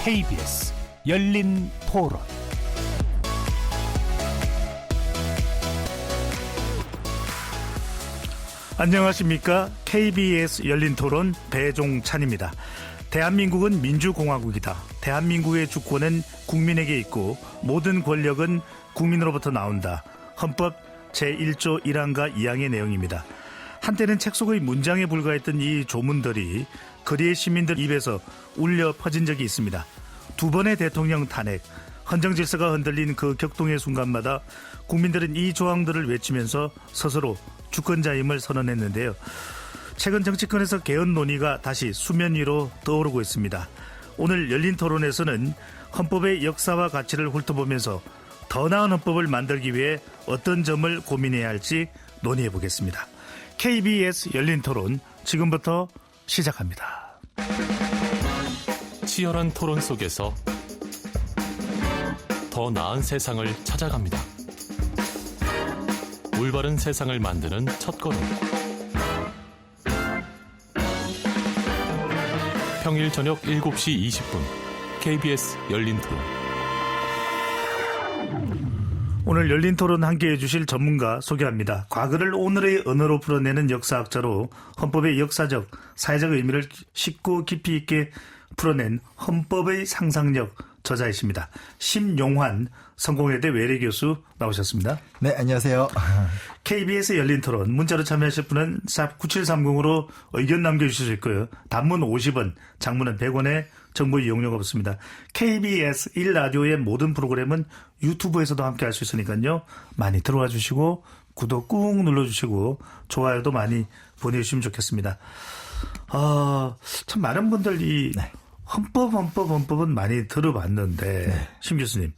KBS 열린 토론. 안녕하십니까? KBS 열린 토론 배종찬입니다. 대한민국은 민주공화국이다. 대한민국의 주권은 국민에게 있고 모든 권력은 국민으로부터 나온다. 헌법 제1조 1항과 2항의 내용입니다. 한때는 책 속의 문장에 불과했던 이 조문들이 거리의 시민들 입에서 울려 퍼진 적이 있습니다. 두 번의 대통령 탄핵, 헌정질서가 흔들린 그 격동의 순간마다 국민들은 이 조항들을 외치면서 스스로 주권자임을 선언했는데요. 최근 정치권에서 개헌 논의가 다시 수면 위로 떠오르고 있습니다. 오늘 열린 토론에서는 헌법의 역사와 가치를 훑어보면서 더 나은 헌법을 만들기 위해 어떤 점을 고민해야 할지 논의해 보겠습니다. KBS 열린 토론 지금부터 시작합니다. 치열한 토론 속에서 더 나은 세상을 찾아갑니다. 올바른 세상을 만드는 첫걸음. 평일 저녁 7시 20분 KBS 열린 토론. 오늘 열린 토론 함께해 주실 전문가 소개합니다. 과거를 오늘의 언어로 풀어내는 역사학자로 헌법의 역사적, 사회적 의미를 쉽고 깊이 있게 풀어낸 헌법의 상상력 저자이십니다. 심용환 성공회대 외래교수 나오셨습니다. 네, 안녕하세요. KBS 열린 토론 문자로 참여하실 분은 샵 9730으로 의견 남겨주실 수 있고요. 단문 50원, 장문은 100원에 정보 이용료가 없습니다. KBS 1라디오의 모든 프로그램은 유튜브에서도 함께할 수 있으니까요. 많이 들어와 주시고 구독 꾹 눌러주시고 좋아요도 많이 보내주시면 좋겠습니다. 참 많은 분들이 네. 헌법은 많이 들어봤는데 네. 심 교수님,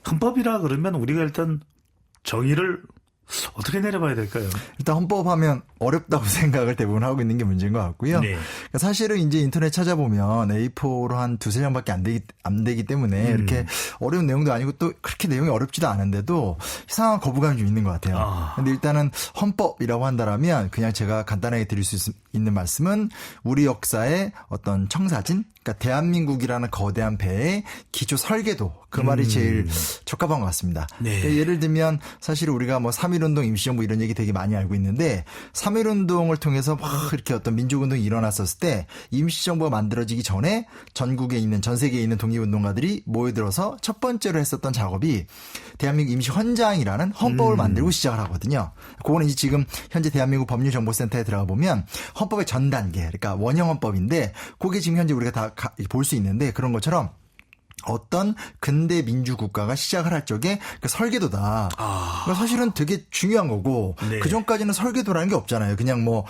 헌법이라 그러면 우리가 일단 정의를 어떻게 내려봐야 될까요? 일단 헌법하면 어렵다고 생각을 대부분 하고 있는 게 문제인 것 같고요. 네. 사실은 이제 인터넷 찾아보면 A4로 한 두세 장밖에 안 되기 때문에 이렇게 어려운 내용도 아니고 또 그렇게 내용이 어렵지도 않은데도 이상한 거부감이 좀 있는 것 같아요. 근데 일단은 헌법이라고 한다라면 그냥 제가 간단하게 드릴 수 있는 말씀은 우리 역사의 어떤 청사진, 그러니까 대한민국이라는 거대한 배의 기초 설계도, 그 말이 제일 적합한 것 같습니다. 네. 예를 들면 사실 우리가 뭐 3.1운동, 임시정부 이런 얘기 되게 많이 알고 있는데 3.1운동을 통해서 막 이렇게 어떤 민족운동이 일어났었을 때 임시정부가 만들어지기 전에 전국에 있는, 전 세계에 있는 독립운동가들이 모여들어서 첫 번째로 했었던 작업이 대한민국 임시헌장이라는 헌법을 만들고 시작을 하거든요. 그거는 이제 지금 현재 대한민국 법률정보센터에 들어가 보면 헌법의 전 단계, 그러니까 원형헌법인데 그게 지금 현재 우리가 다 볼 수 있는데 그런 것처럼 어떤 근대 민주국가가 시작을 할 적에 그 설계도다. 그러니까 사실은 되게 중요한 거고 네. 그 전까지는 설계도라는 게 없잖아요. 그냥 뭐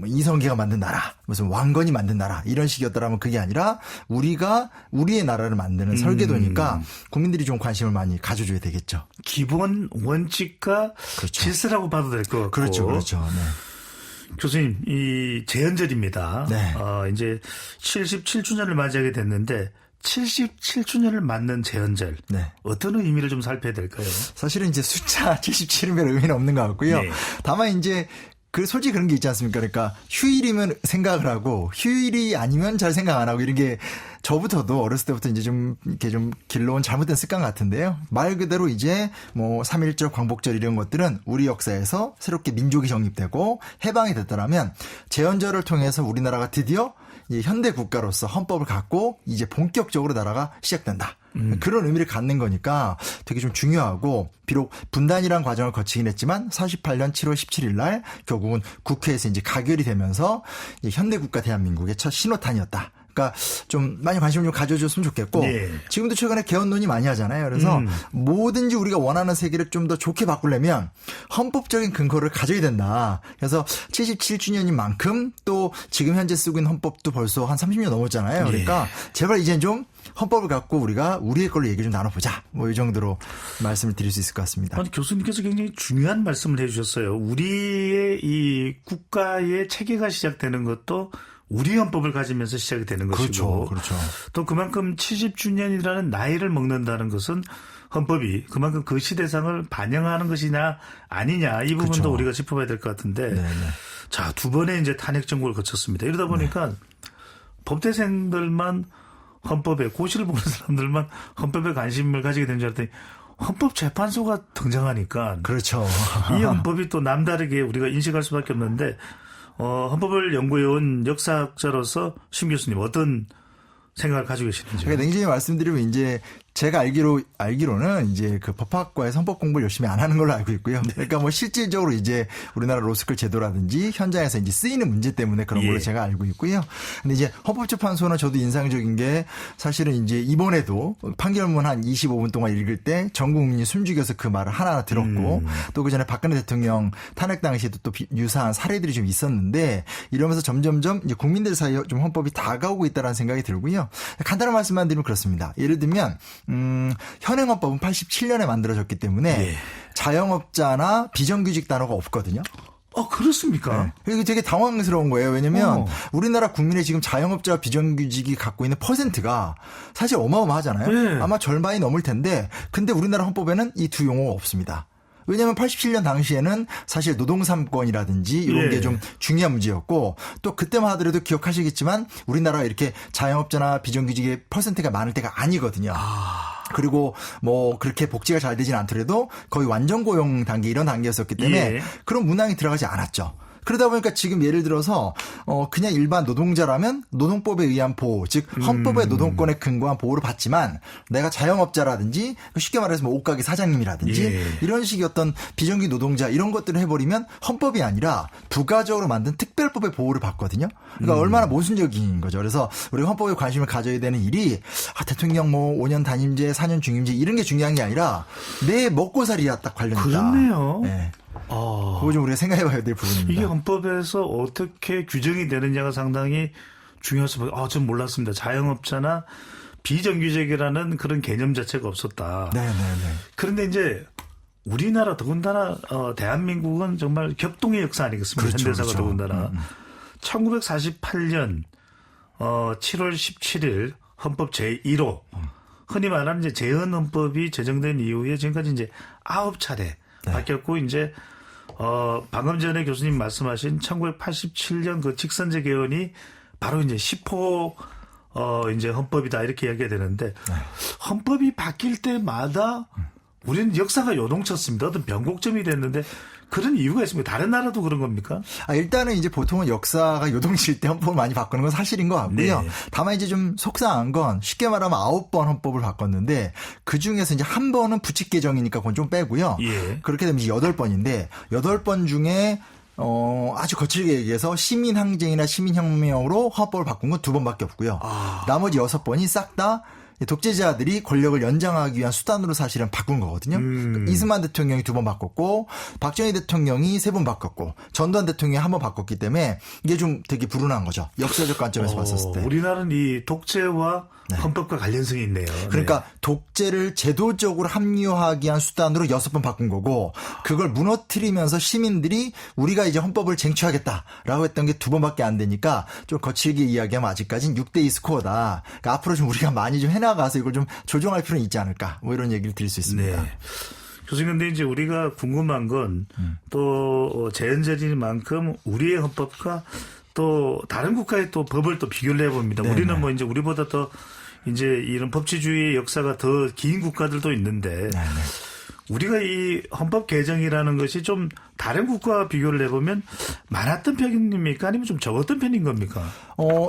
이성계가 만든 나라, 무슨 왕건이 만든 나라 이런 식이었더라면 그게 아니라 우리가 우리의 나라를 만드는 설계도니까 국민들이 좀 관심을 많이 가져줘야 되겠죠. 기본 원칙과 그렇죠. 질서라고 봐도 될 것 같고. 그렇죠. 네. 교수님, 이 재헌절입니다. 네. 이제 77주년을 맞이하게 됐는데 77주년을 맞는 재헌절. 네. 어떤 의미를 좀 살펴야 될까요? 사실은 이제 숫자 77이면 의미는 없는 것 같고요. 네. 다만 이제 솔직히 그런 게 있지 않습니까? 그러니까 휴일이면 생각을 하고 휴일이 아니면 잘 생각 안 하고 이런 게 저부터도 어렸을 때부터 이제 좀 이렇게 좀 길러온 잘못된 습관 같은데요. 말 그대로 이제 뭐 3.1절, 광복절 이런 것들은 우리 역사에서 새롭게 민족이 정립되고 해방이 됐더라면 재헌절을 통해서 우리나라가 드디어 이제 현대 국가로서 헌법을 갖고 이제 본격적으로 나라가 시작된다. 그런 의미를 갖는 거니까 되게 좀 중요하고, 비록 분단이란 과정을 거치긴 했지만 48년 7월 17일 날 결국은 국회에서 이제 가결이 되면서 이제 현대 국가 대한민국의 첫 신호탄이었다. 그러니까 좀 많이 관심을 좀 가져줬으면 좋겠고, 네. 지금도 최근에 개헌 논의 많이 하잖아요. 그래서 뭐든지 우리가 원하는 세계를 좀 더 좋게 바꾸려면 헌법적인 근거를 가져야 된다. 그래서 77주년인 만큼 또 지금 현재 쓰고 있는 헌법도 벌써 한 30년 넘었잖아요. 그러니까 제발 이젠 좀 헌법을 갖고 우리가 우리의 걸로 얘기 좀 나눠보자. 뭐 이 정도로 말씀을 드릴 수 있을 것 같습니다. 아니, 교수님께서 굉장히 중요한 말씀을 해주셨어요. 우리의 이 국가의 체계가 시작되는 것도 우리 헌법을 가지면서 시작이 되는 것이고, 그렇죠. 또 그만큼 70주년이라는 나이를 먹는다는 것은 헌법이 그만큼 그 시대상을 반영하는 것이냐 아니냐, 이 부분도 그렇죠. 우리가 짚어봐야 될 것 같은데, 네네. 자, 두 번의 이제 탄핵 정국을 거쳤습니다. 이러다 보니까 법대생들만 헌법에 고시를 보는 사람들만 헌법에 관심을 가지게 된 줄 알았더니 헌법재판소가 등장하니까 그렇죠. 이 헌법이 또 남다르게 우리가 인식할 수밖에 없는데 헌법을 연구해온 역사학자로서 심 교수님 어떤 생각을 가지고 계시는지. 제가 냉정히 말씀드리면 이제 제가 알기로는 이제 그 법학과에서 헌법 공부를 열심히 안 하는 걸로 알고 있고요. 네. 그러니까 뭐 실질적으로 이제 우리나라 로스쿨 제도라든지 현장에서 이제 쓰이는 문제 때문에 그런 걸로 예. 제가 알고 있고요. 근데 이제 헌법재판소는 저도 인상적인 게 사실은 이제 이번에도 판결문 한 25분 동안 읽을 때 전 국민이 숨죽여서 그 말을 하나하나 들었고 또 그 전에 박근혜 대통령 탄핵 당시에도 또 유사한 사례들이 좀 있었는데 이러면서 점점점 이제 국민들 사이에 좀 헌법이 다가오고 있다는 생각이 들고요. 간단한 말씀만 드리면 그렇습니다. 예를 들면 현행 헌법은 87년에 만들어졌기 때문에 예. 자영업자나 비정규직 단어가 없거든요. 그렇습니까? 네. 이게 되게 당황스러운 거예요. 왜냐면 우리나라 국민의 지금 자영업자와 비정규직이 갖고 있는 퍼센트가 사실 어마어마하잖아요. 네. 아마 절반이 넘을 텐데 근데 우리나라 헌법에는 이 두 용어가 없습니다. 왜냐하면 87년 당시에는 사실 노동 3권이라든지 이런 예. 게 좀 중요한 문제였고 또 그때만 하더라도 기억하시겠지만 우리나라가 이렇게 자영업자나 비정규직의 퍼센트가 많을 때가 아니거든요. 그리고 뭐 그렇게 복지가 잘 되진 않더라도 거의 완전 고용 단계 이런 단계였었기 때문에 예. 그런 문항이 들어가지 않았죠. 그러다 보니까 지금 예를 들어서 그냥 일반 노동자라면 노동법에 의한 보호, 즉 헌법의 노동권에 근거한 보호를 받지만 내가 자영업자라든지 쉽게 말해서 뭐 옷가게 사장님이라든지 예. 이런 식의 어떤 비정규 노동자 이런 것들을 해버리면 헌법이 아니라 부가적으로 만든 특별법의 보호를 받거든요. 그러니까 얼마나 모순적인 거죠. 그래서 우리가 헌법에 관심을 가져야 되는 일이 대통령 뭐 5년 단임제, 4년 중임제 이런 게 중요한 게 아니라 내 먹고살이야 딱 관련있다. 그렇네요. 네. 그거 좀 우리가 생각해봐야 될 부분입니다. 이게 헌법에서 어떻게 규정이 되느냐가 상당히 중요해서 전 몰랐습니다. 자영업자나 비정규직이라는 그런 개념 자체가 없었다. 네네네. 그런데 이제 우리나라 더군다나 대한민국은 정말 격동의 역사 아니겠습니까? 그렇죠, 현대사가 그렇죠. 더군다나 1948년 7월 17일 헌법 제1호 흔히 말하는 이제 재헌헌법이 제정된 이후에 지금까지 이제 9차례 바뀌었고 이제 방금 전에 교수님 말씀하신 1987년 그 직선제 개헌이 바로 이제 10호 이제 헌법이다 이렇게 이야기가 되는데 헌법이 바뀔 때마다 우리는 역사가 요동쳤습니다. 어떤 변곡점이 됐는데 그런 이유가 있습니까? 다른 나라도 그런 겁니까? 일단은 이제 보통은 역사가 요동칠 때 헌법을 많이 바꾸는 건 사실인 것 같고요. 네. 다만 이제 좀 속상한 건 쉽게 말하면 9번 헌법을 바꿨는데 그 중에서 이제 한 번은 부칙 개정이니까 그건 좀 빼고요. 예. 그렇게 되면 이제 8번인데 8번 중에 아주 거칠게 얘기해서 시민항쟁이나 시민혁명으로 헌법을 바꾼 건 2번밖에 없고요. 나머지 6번이 싹 다 독재자들이 권력을 연장하기 위한 수단으로 사실은 바꾼 거거든요. 이승만 대통령이 2번 바꿨고 박정희 대통령이 3번 바꿨고 전두환 대통령이 1번 바꿨기 때문에 이게 좀 되게 불운한 거죠. 역사적 관점에서 봤었을 때. 우리나라는 이 독재와 헌법과 관련성이 있네요. 그러니까 독재를 제도적으로 합리화하기 위한 수단으로 6번 바꾼 거고 그걸 무너뜨리면서 시민들이 우리가 이제 헌법을 쟁취하겠다라고 했던 게 2번밖에 안 되니까 좀 거칠게 이야기하면 아직까지는 6대2 스코어다. 그러니까 앞으로 좀 우리가 많이 좀 해나가서 이걸 좀 조정할 필요는 있지 않을까. 뭐 이런 얘기를 드릴 수 있습니다. 네. 교수님, 근데 이제 우리가 궁금한 건 또 재헌제인 만큼 우리의 헌법과 또 다른 국가의 또 법을 또 비교를 해봅니다. 네네. 우리는 뭐 이제 우리보다 더 이제 이런 법치주의의 역사가 더 긴 국가들도 있는데 네네. 우리가 이 헌법 개정이라는 것이 좀 다른 국가와 비교를 해보면 많았던 편입니까? 아니면 좀 적었던 편인 겁니까?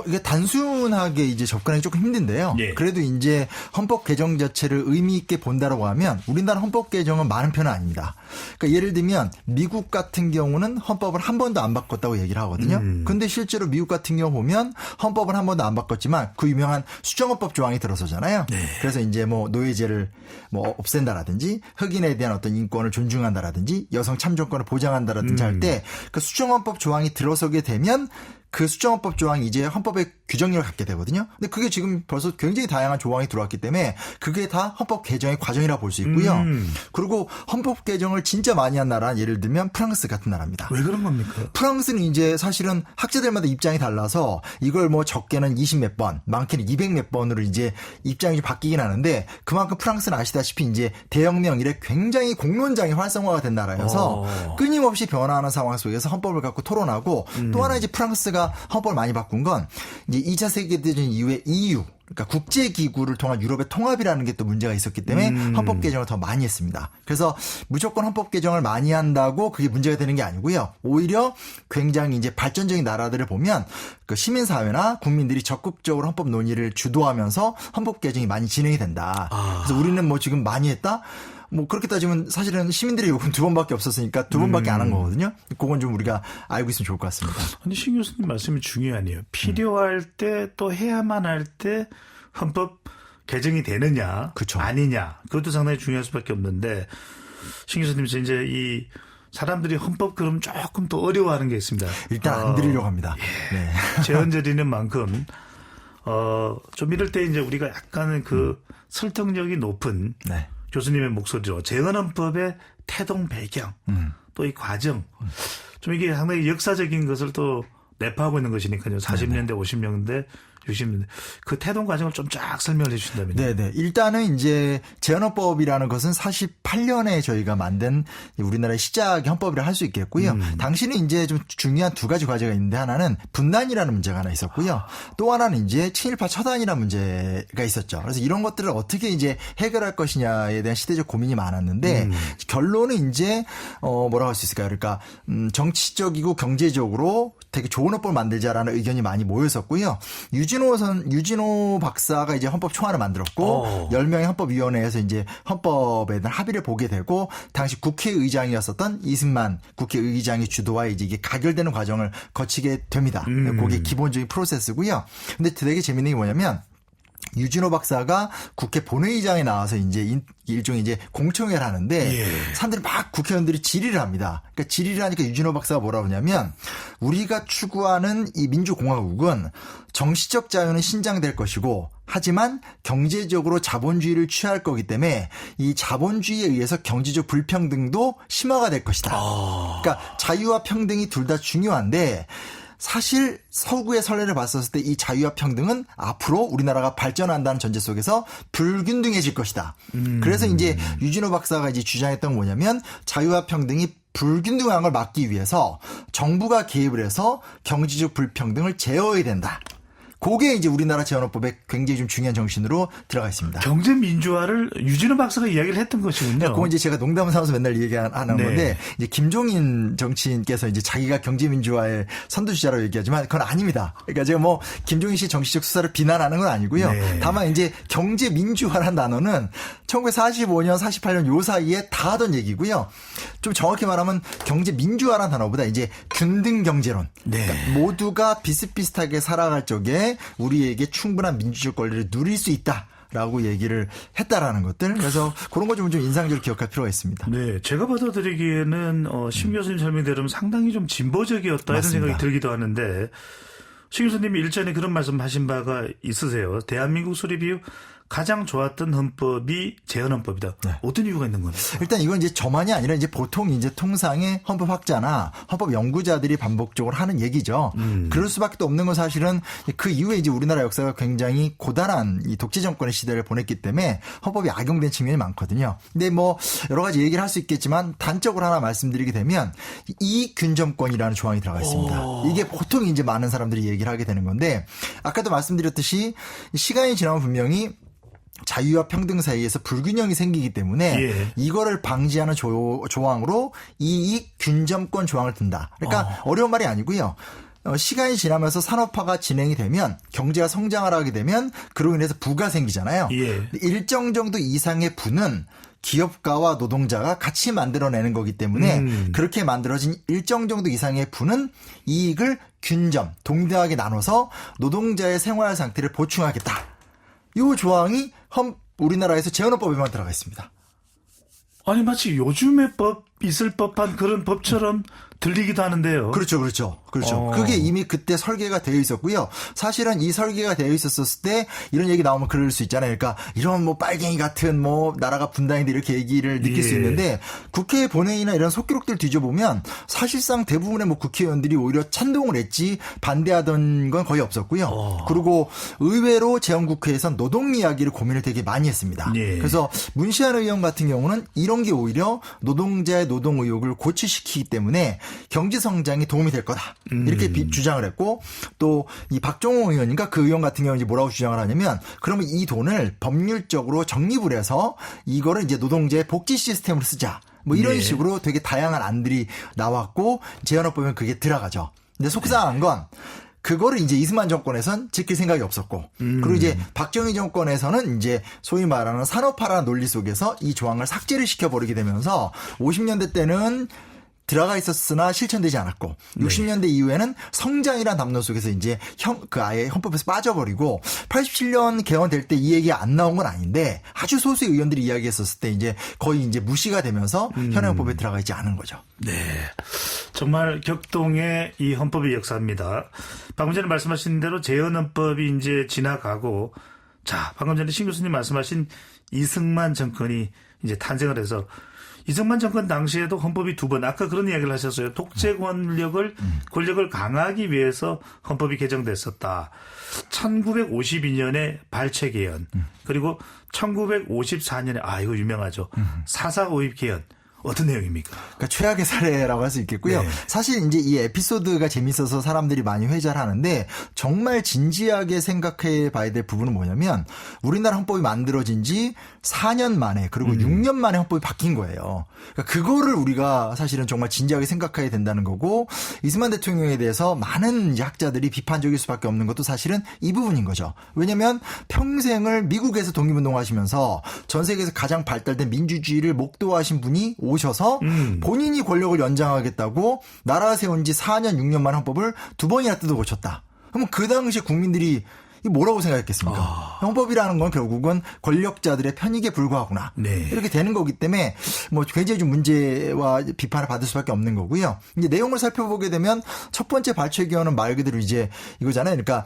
이게 단순하게 이제 접근하기 조금 힘든데요. 예. 그래도 이제 헌법 개정 자체를 의미 있게 본다라고 하면 우리나라 헌법 개정은 많은 편은 아닙니다. 그러니까 예를 들면 미국 같은 경우는 헌법을 한 번도 안 바꿨다고 얘기를 하거든요. 근데 실제로 미국 같은 경우 보면 헌법을 한 번도 안 바꿨지만 그 유명한 수정헌법 조항이 들어서잖아요. 네. 그래서 이제 뭐 노예제를 뭐 없앤다라든지 흑인에 대한 어떤 인권을 존중한다라든지 여성 참정권을 보장한다라든지 할 때 그 수정헌법 조항이 들어서게 되면 그 수정헌법 조항이 이제 헌법의 규정력을 갖게 되거든요. 근데 그게 지금 벌써 굉장히 다양한 조항이 들어왔기 때문에 그게 다 헌법 개정의 과정이라고 볼 수 있고요. 그리고 헌법 개정을 진짜 많이 한 나라 예를 들면 프랑스 같은 나라입니다. 왜 그런 겁니까? 프랑스는 이제 사실은 학자들마다 입장이 달라서 이걸 뭐 적게는 20몇 번, 많게는 200몇 번으로 이제 입장이 좀 바뀌긴 하는데 그만큼 프랑스는 아시다시피 이제 대혁명 이래 굉장히 공론장이 활성화가 된 나라여서 끊임없이 변화하는 상황 속에서 헌법을 갖고 토론하고 또 하나 이제 프랑스가 헌법을 많이 바꾼 건 이제 2차 세계대전 이후에 EU 그러니까 국제기구를 통한 유럽의 통합이라는 게 또 문제가 있었기 때문에 헌법 개정을 더 많이 했습니다. 그래서 무조건 헌법 개정을 많이 한다고 그게 문제가 되는 게 아니고요. 오히려 굉장히 이제 발전적인 나라들을 보면 그 시민사회나 국민들이 적극적으로 헌법 논의를 주도하면서 헌법 개정이 많이 진행이 된다. 그래서 우리는 뭐 지금 많이 했다? 뭐 그렇게 따지면 사실은 시민들의 요구는 2번밖에 없었으니까 2번밖에 안 한 거거든요. 그건 좀 우리가 알고 있으면 좋을 것 같습니다. 아니, 신 교수님 말씀이 중요하네요. 필요할 때 또 해야만 할 때 헌법 개정이 되느냐, 그쵸. 아니냐, 그것도 상당히 중요할 수밖에 없는데 신 교수님 이제 이 사람들이 헌법 그럼 조금 더 어려워하는 게 있습니다. 일단 안 드리려고 합니다. 예. 네. 제헌드리는 만큼 좀 이럴 때 이제 우리가 약간은 그 설득력이 높은 네. 교수님의 목소리로 재헌헌법의 태동 배경 또 이 과정 좀 이게 상당히 역사적인 것을 또 내포하고 있는 것이니까요. 40년대, 50년대, 60년대 그 태동 과정을 좀 쫙 설명을 해주신다면요. 네네. 일단은 이제 재헌헌법이라는 것은 48년에 저희가 만든 우리나라의 시작의 헌법이라 할 수 있겠고요. 당시는 이제 좀 중요한 두 가지 과제가 있는데 하나는 분단이라는 문제가 하나 있었고요. 또 하나는 이제 친일파 처단이라는 문제가 있었죠. 그래서 이런 것들을 어떻게 이제 해결할 것이냐에 대한 시대적 고민이 많았는데 결론은 이제 뭐라고 할 수 있을까요? 그러니까 정치적이고 경제적으로 되게 좋은 헌법을 만들자라는 의견이 많이 모였었고요. 유진호 박사가 이제 헌법 총안을 만들었고 10명의 헌법위원회에서 이제 헌법에 대한 합의를 보게 되고 당시 국회의장이었었던 이승만 국회의장이 주도하에 이제 이게 가결되는 과정을 거치게 됩니다. 그게 기본적인 프로세스고요. 근데 되게 재밌는 게 뭐냐면 유진호 박사가 국회 본회의장에 나와서 이제 일종의 이제 공청회를 하는데 사람들이 막 국회의원들이 질의를 합니다. 그러니까 질의를 하니까 유진호 박사가 뭐라고 하냐면 우리가 추구하는 이 민주공화국은 정치적 자유는 신장될 것이고 하지만 경제적으로 자본주의를 취할 거기 때문에 이 자본주의에 의해서 경제적 불평등도 심화가 될 것이다. 그러니까 자유와 평등이 둘 다 중요한데 사실 서구의 선례를 봤었을 때 이 자유와 평등은 앞으로 우리나라가 발전한다는 전제 속에서 불균등해질 것이다. 그래서 이제 유진호 박사가 이제 주장했던 건 뭐냐면 자유와 평등이 불균등한 걸 막기 위해서 정부가 개입을 해서 경제적 불평등을 제어해야 된다. 그게 이제 우리나라 재헌헌법에 굉장히 좀 중요한 정신으로 들어가 있습니다. 경제 민주화를 유진호 박사가 이야기를 했던 것이군요. 그건 이제 제가 농담을 삼아서 맨날 얘기하는 네. 건데 이제 김종인 정치인께서 이제 자기가 경제 민주화의 선두주자라고 얘기하지만 그건 아닙니다. 그러니까 제가 뭐 김종인 씨 정치적 수사를 비난하는 건 아니고요. 네. 다만 이제 경제 민주화라는 단어는 1945년, 48년 요 사이에 다 하던 얘기고요. 좀 정확히 말하면 경제 민주화라는 단어보다 이제 균등 경제론. 네. 그러니까 모두가 비슷비슷하게 살아갈 적에 우리에게 충분한 민주적 권리를 누릴 수 있다라고 얘기를 했다라는 것들. 그래서 그런 거 좀 인상적으로 기억할 필요가 있습니다. 네, 제가 받아들이기에는 심 교수님 설명대로 상당히 좀 진보적이었다 맞습니다. 이런 생각이 들기도 하는데 심 교수님이 일전에 그런 말씀하신 바가 있으세요. 대한민국 수립 이후 가장 좋았던 헌법이 재헌헌법이다. 네. 어떤 이유가 있는 겁니까? 일단 이건 이제 저만이 아니라 이제 보통 이제 통상의 헌법학자나 헌법 연구자들이 반복적으로 하는 얘기죠. 그럴 수밖에 없는 건 사실은 그 이후에 이제 우리나라 역사가 굉장히 고단한 이 독재 정권의 시대를 보냈기 때문에 헌법이 악용된 측면이 많거든요. 근데 뭐 여러 가지 얘기를 할 수 있겠지만 단적으로 하나 말씀드리게 되면 이균점권이라는 조항이 들어가 있습니다. 이게 보통 이제 많은 사람들이 얘기를 하게 되는 건데 아까도 말씀드렸듯이 시간이 지나면 분명히 자유와 평등 사이에서 불균형이 생기기 때문에 이거를 방지하는 조항으로 이익 균점권 조항을 둔다. 그러니까 어려운 말이 아니고요. 시간이 지나면서 산업화가 진행이 되면 경제가 성장을 하게 되면 그로 인해서 부가 생기잖아요. 일정 정도 이상의 부는 기업가와 노동자가 같이 만들어내는 거기 때문에 그렇게 만들어진 일정 정도 이상의 부는 이익을 균점, 동등하게 나눠서 노동자의 생활 상태를 보충하겠다. 이 조항이 우리나라에서 재헌헌법에만 들어가 있습니다. 아니 마치 요즘의 법 있을 법한 그런 법처럼 들리기도 하는데요. 그렇죠. 그게 이미 그때 설계가 되어 있었고요. 사실은 이 설계가 되어 있었을 때 이런 얘기 나오면 그럴 수 있잖아요. 그러니까 이런 뭐 빨갱이 같은 뭐 나라가 분단인데 이렇게 얘기를 느낄 수 있는데 국회 본회의나 이런 속기록들 뒤져보면 사실상 대부분의 뭐 국회의원들이 오히려 찬동을 했지 반대하던 건 거의 없었고요. 그리고 의외로 재헌국회에선 노동 이야기를 고민을 되게 많이 했습니다. 그래서 문시환 의원 같은 경우는 이런 게 오히려 노동자의 노동 의혹을 고취시키기 때문에 경제 성장에 도움이 될 거다. 이렇게 주장을 했고 또 이 박종호 의원인가 그 의원 같은 경우는 이제 뭐라고 주장을 하냐면 그러면 이 돈을 법률적으로 적립을 해서 이거를 이제 노동자의 복지 시스템으로 쓰자. 뭐 이런 네. 식으로 되게 다양한 안들이 나왔고 제안을 보면 그게 들어가죠. 근데 속상한 건 그거를 이제 이승만 정권에선 지킬 생각이 없었고 그리고 이제 박정희 정권에서는 이제 소위 말하는 산업화라는 논리 속에서 이 조항을 삭제를 시켜버리게 되면서 50년대 때는 들어가 있었으나 실천되지 않았고 60년대 이후에는 성장이라는 담론 속에서 이제 그 아예 헌법에서 빠져버리고 87년 개헌될 때 이 얘기가 안 나온 건 아닌데 아주 소수의 의원들이 이야기했었을 때 이제 거의 이제 무시가 되면서 현행헌법에 들어가 있지 않은 거죠. 네. 정말 격동의 이 헌법의 역사입니다. 방금 전에 말씀하신 대로 재헌헌법이 이제 지나가고 자, 방금 전에 신 교수님 말씀하신 이승만 정권이 이제 탄생을 해서 이승만 정권 당시에도 헌법이 두 번 아까 그런 이야기를 하셨어요. 독재 권력을 강화하기 위해서 헌법이 개정됐었다. 1952년에 발췌 개헌 그리고 1954년에 이거 유명하죠. 4.4 5.입 개헌. 어떤 내용입니까? 그러니까 최악의 사례라고 할 수 있겠고요. 네. 사실 이제 이 에피소드가 재밌어서 사람들이 많이 회자를 하는데 정말 진지하게 생각해 봐야 될 부분은 뭐냐면 우리나라 헌법이 만들어진 지 4년 만에 그리고 6년 만에 헌법이 바뀐 거예요. 그러니까 그거를 우리가 사실은 정말 진지하게 생각해야 된다는 거고 이승만 대통령에 대해서 많은 이제 학자들이 비판적일 수밖에 없는 것도 사실은 이 부분인 거죠. 왜냐하면 평생을 미국에서 독립운동하시면서 전 세계에서 가장 발달된 민주주의를 목도하신 분이 오셔서 본인이 권력을 연장하겠다고 나라 세운 지 4년 6년 만 헌법을 두 번이나 뜯어 고쳤다. 그러면 그 당시 국민들이 이 뭐라고 생각했겠습니까? 헌법이라는 건 결국은 권력자들의 편익에 불과하구나. 네. 이렇게 되는 거기 때문에 뭐 굉장히 좀 문제와 비판을 받을 수밖에 없는 거고요. 이제 내용을 살펴보게 되면 첫 번째 발췌 개헌은 말 그대로 이제 이거잖아요. 그러니까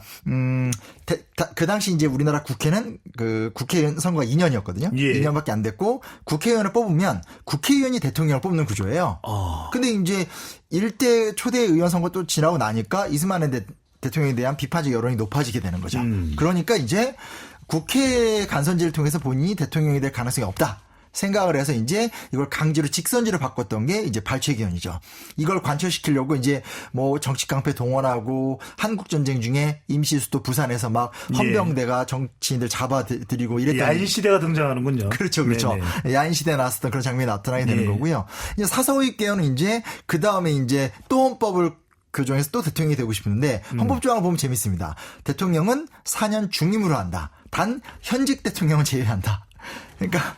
그 당시 이제 우리나라 국회는 그 국회의원 선거가 2년이었거든요. 예. 2년밖에 안 됐고 국회의원을 뽑으면 국회의원이 대통령을 뽑는 구조예요. 근데 이제 1대 초대 의원 선거 또 지나고 나니까 이승만 대통령에 대한 비판적 여론이 높아지게 되는 거죠. 그러니까 이제 국회 간선제를 통해서 본인이 대통령이 될 가능성이 없다. 생각을 해서 이제 이걸 강제로 직선제로 바꿨던 게 이제 발췌 개헌이죠. 이걸 관철시키려고 이제 뭐 정치 깡패 동원하고 한국 전쟁 중에 임시 수도 부산에서 막 헌병대가 정치인들 잡아들이고 이랬던 야인 시대가 등장하는군요. 그렇죠, 그렇죠. 네네. 야인 시대에 나왔었던 그런 장면이 나타나게 되는 거고요. 이제 4.4 5.입 개헌은 이제 그 다음에 이제 또 헌법을 교정해서 또 대통령이 되고 싶은데 헌법 조항을 보면 재밌습니다. 대통령은 4년 중임으로 한다. 단 현직 대통령은 제외한다. 그러니까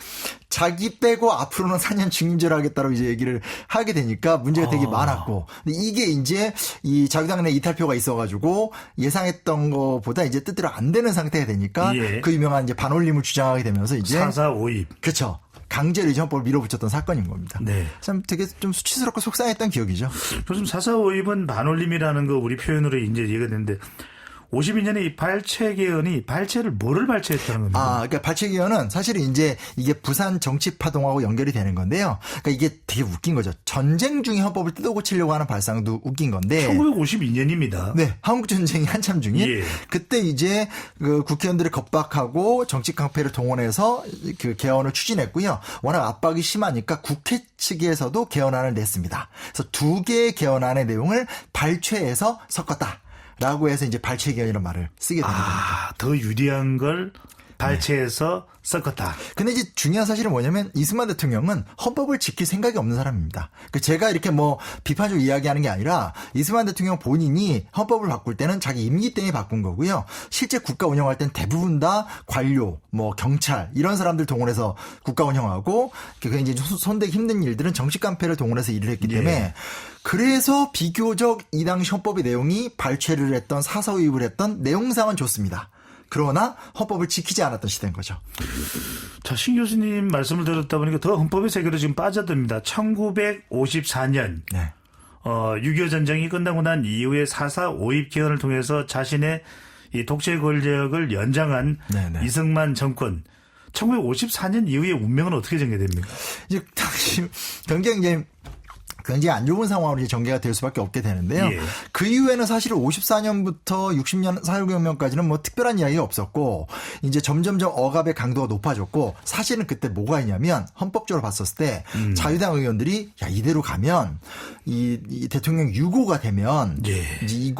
자기 빼고 앞으로는 4년 중임제로 하겠다고 이제 얘기를 하게 되니까 문제가 되게 많았고 근데 이게 이제 이 자유당 내 이탈표가 있어가지고 예상했던 것보다 이제 뜻대로 안 되는 상태가 되니까 그 유명한 이제 반올림을 주장하게 되면서 이제 4.4 5.입 그렇죠. 강제로 이제 헌법을 밀어붙였던 사건인 겁니다. 네. 참 되게 좀 수치스럽고 속상했던 기억이죠. 요즘 4.4 5.입은 반올림이라는 거 우리 표현으로 이제 얘기가 되는데 52년에 이 발췌 개헌이 발췌를 뭐를 발췌했다는 겁니까? 그러니까 발췌 개헌은 사실은 이제 이게 부산 정치 파동하고 연결이 되는 건데요. 그러니까 이게 되게 웃긴 거죠. 전쟁 중에 헌법을 뜯어 고치려고 하는 발상도 웃긴 건데. 1952년입니다. 네, 한국 전쟁이 한참 중인. 예. 그때 이제 그 국회의원들을 겁박하고 정치 깡패를 동원해서 그 개헌을 추진했고요. 워낙 압박이 심하니까 국회 측에서도 개헌안을 냈습니다. 그래서 두 개의 개헌안의 내용을 발췌해서 섞었다. 라고 해서 이제 발췌 개헌이라는 말을 쓰게 되는 겁니다. 더 유리한 걸 발췌해서 섞었다. 근데 이제 중요한 사실은 뭐냐면 이승만 대통령은 헌법을 지킬 생각이 없는 사람입니다. 제가 이렇게 뭐 비판적으로 이야기하는 게 아니라 이승만 대통령 본인이 헌법을 바꿀 때는 자기 임기 때문에 바꾼 거고요. 실제 국가 운영할 때는 대부분 다 관료, 뭐 경찰 이런 사람들 동원해서 국가 운영하고 그게 이제 손대기 힘든 일들은 정치 깡패를 동원해서 일을 했기 때문에 그래서 비교적 이 당시 헌법의 내용이 발췌를 했던 4.4 5.입을 했던 내용상은 좋습니다. 그러나 헌법을 지키지 않았던 시대인 거죠. 자, 신 교수님 말씀을 들었다 보니까 더 헌법의 세계로 지금 빠져듭니다. 1954년 6.25 전쟁이 끝나고 난 이후에 4.4 5.입 개헌을 통해서 자신의 이 독재 권력을 연장한 이승만 정권. 1954년 이후의 운명은 어떻게 전개됩니까? 이제 당시 굉장히 이제 굉장히 안 좋은 상황으로 이제 전개가 될 수밖에 없게 되는데요. 예. 그 이후에는 사실 54년부터 60년 4.19혁명까지는 뭐 특별한 이야기가 없었고 이제 점점점 억압의 강도가 높아졌고 사실은 그때 뭐가 있냐면 헌법적으로 봤었을 때 자유당 의원들이 야 이대로 가면 이 대통령 유고가 되면 예. 이제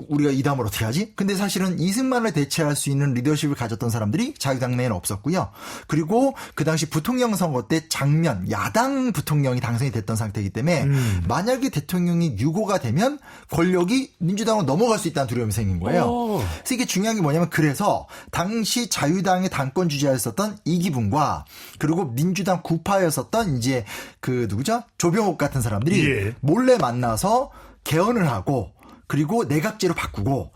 우리가 이 다음을 어떻게 하지? 근데 사실은 이승만을 대체할 수 있는 리더십을 가졌던 사람들이 자유당 내에는 없었고요. 그리고 그 당시 부통령 선거 때 장면 야당 부통령이 당선이 됐던 상태이기 때문에 만약에 대통령이 유고가 되면 권력이 민주당으로 넘어갈 수 있다는 두려움이 생긴 거예요. 그래서 이게 중요한 게 뭐냐면 그래서 당시 자유당의 당권 주자였었던 이기붕과 그리고 민주당 구파였었던 이제 그 누구죠? 조병옥 같은 사람들이 예. 몰래 만나서 개헌을 하고 그리고 내각제로 바꾸고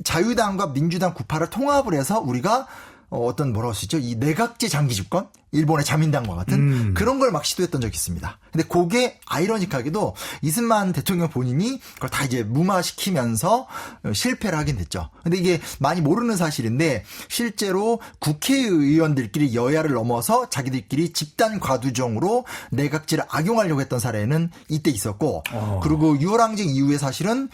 자유당과 민주당 구파를 통합을 해서 우리가 어떤 뭐라고 할 수 있죠? 이 내각제 장기 집권? 일본의 자민당과 같은 그런 걸 막 시도했던 적이 있습니다. 근데 그게 아이러니하게도 이승만 대통령 본인이 그걸 다 이제 무마시키면서 실패를 하긴 됐죠. 근데 이게 많이 모르는 사실인데 실제로 국회의원들끼리 여야를 넘어서 자기들끼리 집단 과두정으로 내각제를 악용하려고 했던 사례는 이때 있었고 그리고 6월 항쟁 이후에 사실은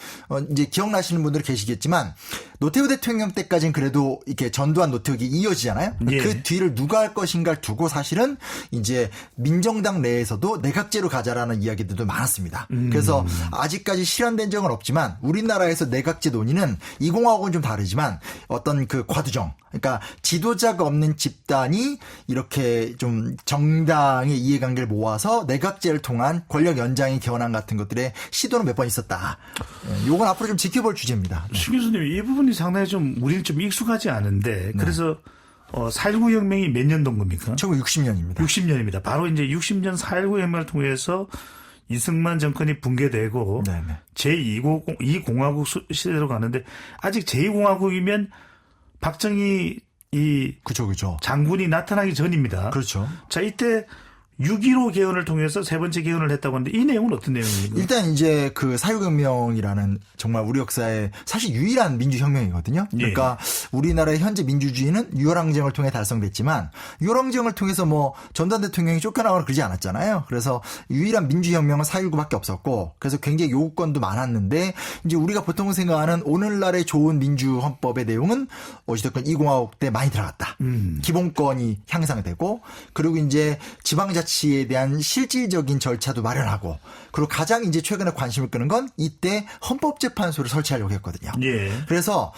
이제 기억나시는 분들 계시겠지만 노태우 대통령 때까지는 그래도 이렇게 전두환 노태우가 이어지잖아요. 예. 그 뒤를 누가 할 것인가를 두고 사실은 이제 민정당 내에서도 내각제로 가자라는 이야기들도 많았습니다. 그래서 아직까지 실현된 적은 없지만 우리나라에서 내각제 논의는 20하고는 좀 다르지만 어떤 그 과두정, 그러니까 지도자가 없는 집단이 이렇게 좀 정당의 이해관계를 모아서 내각제를 통한 권력 연장의 견안 같은 것들의 시도는 몇 번 있었다. 요건 앞으로 좀 지켜볼 주제입니다. 신 교수님, 이 부분이 상당히 좀 우리는 좀 익숙하지 않은데 그래서 4.19 혁명이 몇 년도인 겁니까? 1960년입니다. 60년입니다. 바로 이제 60년 4.19 혁명을 통해서 이승만 정권이 붕괴되고 네네. 제2공화국 시대로 가는데 아직 제2공화국이면 박정희 그죠. 장군이 나타나기 전입니다. 그렇죠. 자, 이때 6.15 개헌을 통해서 세 번째 개헌을 했다고 하는데 이 내용은 어떤 내용입니까? 일단 이제 그 사유혁명이라는 정말 우리 역사의 사실 유일한 민주혁명이거든요. 그러니까 우리나라의 현재 민주주의는 6월 항쟁을 통해 달성됐지만 6월 항쟁을 통해서 뭐 전두환 대통령이 쫓겨나거나 그러지 않았잖아요. 그래서 유일한 민주혁명은 4.19밖에 없었고 그래서 굉장히 요구권도 많았는데 이제 우리가 보통 생각하는 오늘날의 좋은 민주헌법의 내용은 어찌됐건 2공화국 때 많이 들어갔다. 기본권이 향상되고 그리고 이제 지방자치 에 대한 실질적인 절차도 마련하고 그리고 가장 이제 최근에 관심을 끄는 건 이때 헌법재판소를 설치하려고 했거든요. 예. 그래서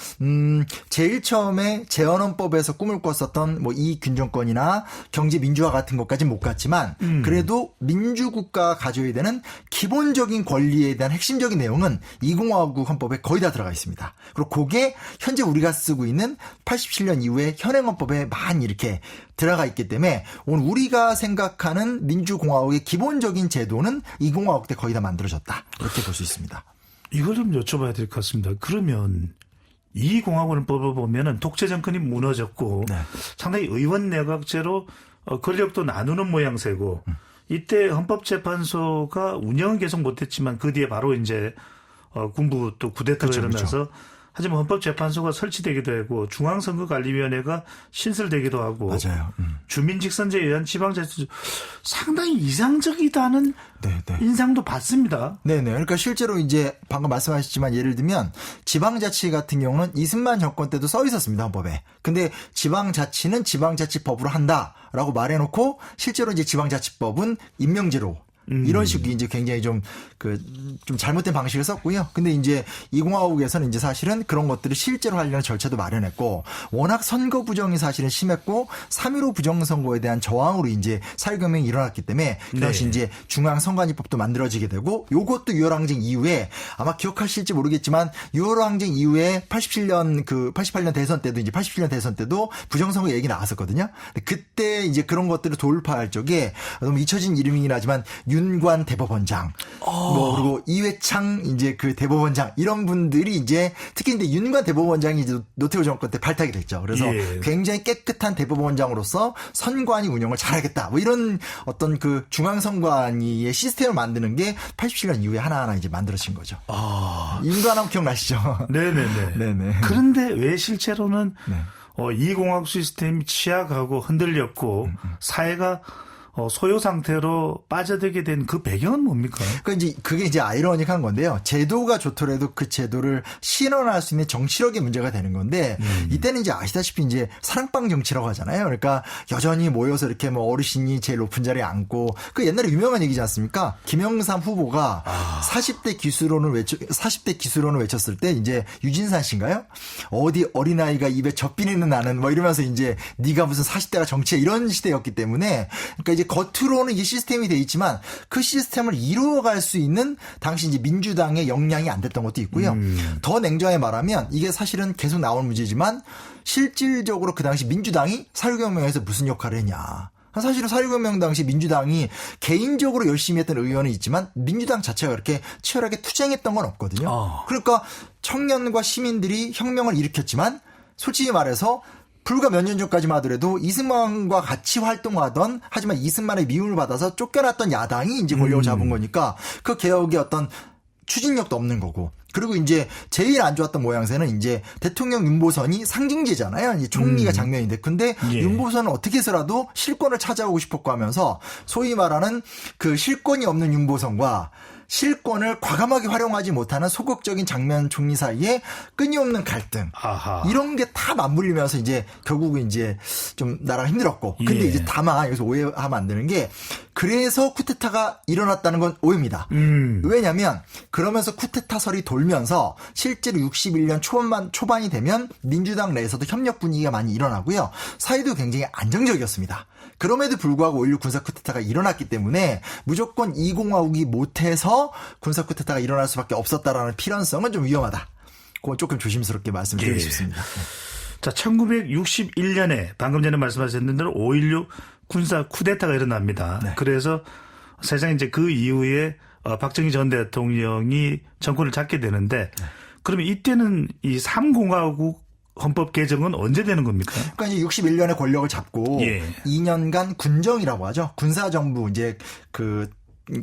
제일 처음에 재헌헌법에서 꿈을 꿨었던 뭐 이균정권이나 경제민주화 같은 것까지는 못 갔지만 그래도 민주국가가 가져야 되는 기본적인 권리에 대한 핵심적인 내용은 2공화국 헌법에 거의 다 들어가 있습니다. 그리고 그게 현재 우리가 쓰고 있는 87년 이후에 현행헌법에 많이 이렇게 들어가 있기 때문에 오늘 우리가 생각하는 민주공화국의 기본적인 제도는 2공화국 때 거의 다 만들어졌다. 이렇게 볼 수 있습니다. 이걸 좀 여쭤봐야 될 것 같습니다. 그러면 이 공화국법을 보면은 독재 정권이 무너졌고 네. 상당히 의원 내각제로 권력도 나누는 모양새고 이때 헌법재판소가 운영은 계속 못했지만 그 뒤에 바로 이제 군부 또 쿠데타가 일어나서 하지만 헌법재판소가 설치되기도 하고 중앙선거관리위원회가 신설되기도 하고 맞아요. 주민직선제에 의한 지방자치 상당히 이상적이다는 인상도 받습니다. 네네. 그러니까 실제로 이제 방금 말씀하셨지만 예를 들면 지방자치 같은 경우는 이승만 정권 때도 써 있었습니다. 헌법에. 근데 지방자치는 지방자치법으로 한다라고 말해놓고 실제로 이제 지방자치법은 임명제로 이런 식으로 이제 굉장히 좀 잘못된 방식을 썼고요. 근데 이제 2공화국에서는 이제 사실은 그런 것들을 실제로 하려는 절차도 마련했고 워낙 선거 부정이 사실은 심했고 3.15 부정선거에 대한 저항으로 이제 사회革명이 일어났기 때문에 그 당시 이제 중앙선관위법도 만들어지게 되고 요것도 6월 항쟁 이후에 아마 기억하실지 모르겠지만 6월 항쟁 이후에 88년 대선 때도 이제 87년 대선 때도 부정선거 얘기 나왔었거든요. 근데 그때 이제 그런 것들을 돌파할 적에 너무 잊혀진 이름이긴 하지만 윤관 대법원장, 뭐 그리고 이회창 이제 그 대법원장 이런 분들이 이제 특히 이제 윤관 대법원장이 이제 노태우 정권 때 발탁이 됐죠. 그래서 굉장히 깨끗한 대법원장으로서 선관위 운영을 잘하겠다. 뭐 이런 어떤 그 중앙선관위의 시스템을 만드는 게 87년 이후에 하나하나 이제 만들어진 거죠. 윤관하면 기억나시죠? 네네네. 그런데 왜 실제로는 이 공화국 시스템이 취약하고 흔들렸고 사회가 소요 상태로 빠져들게 된 그 배경은 뭡니까? 그게 이제 아이러니한 건데요. 제도가 좋더라도 그 제도를 실현할 수 있는 정치력의 문제가 되는 건데 이때는 이제 아시다시피 이제 사랑방 정치라고 하잖아요. 그러니까 여전히 모여서 이렇게 뭐 어르신이 제일 높은 자리에 앉고 그 옛날에 유명한 얘기지 않습니까? 김영삼 후보가 40대 기수론을 외쳤을 때 이제 유진산 씨인가요? 어디 어린아이가 입에 젖비리는 나는 뭐 이러면서 이제 네가 무슨 40대가 정치에 이런 시대였기 때문에 그러니까 이제 겉으로는 이게 시스템이 돼 있지만 그 시스템을 이루어갈 수 있는 당시 이제 민주당의 역량이 안 됐던 것도 있고요. 더 냉정하게 말하면 이게 사실은 계속 나오는 문제지만 실질적으로 그 당시 민주당이 사회혁명에서 무슨 역할을 했냐. 사실은 사회혁명 당시 민주당이 개인적으로 열심히 했던 의원은 있지만 민주당 자체가 그렇게 치열하게 투쟁했던 건 없거든요. 그러니까 청년과 시민들이 혁명을 일으켰지만 솔직히 말해서 불과 몇 년 전까지만 하더라도 이승만과 같이 활동하던 하지만 이승만의 미움을 받아서 쫓겨났던 야당이 이제 권력을 잡은 거니까 그 개혁의 어떤 추진력도 없는 거고 그리고 이제 제일 안 좋았던 모양새는 이제 대통령 윤보선이 상징제잖아요. 이제 총리가 장면인데 근데 윤보선은 어떻게 해서라도 실권을 찾아오고 싶었고 하면서 소위 말하는 그 실권이 없는 윤보선과 실권을 과감하게 활용하지 못하는 소극적인 장면 총리 사이에 끊임없는 갈등. 이런 게 다 맞물리면서 이제 결국은 이제 좀 나라가 힘들었고. 근데 이제 다만 여기서 오해하면 안 되는 게 그래서 쿠데타가 일어났다는 건 오해입니다. 왜냐면 그러면서 쿠데타설이 돌면서 실제로 61년 초반이 되면 민주당 내에서도 협력 분위기가 많이 일어나고요. 사회도 굉장히 안정적이었습니다. 그럼에도 불구하고 5.16 군사 쿠데타가 일어났기 때문에 무조건 2공화국이 못해서 군사 쿠데타가 일어날 수밖에 없었다라는 필연성은 좀 위험하다. 그건 조금 조심스럽게 말씀드리고 싶습니다. 자, 1961년에 방금 전에 말씀하셨던 대로 5.16 군사 쿠데타가 일어납니다. 네. 그래서 사실상 이제 그 이후에 박정희 전 대통령이 정권을 잡게 되는데 그러면 이때는 이 3공화국 헌법 개정은 언제 되는 겁니까? 그러니까 이제 61년에 권력을 잡고 2년간 군정이라고 하죠. 군사정부 이제 그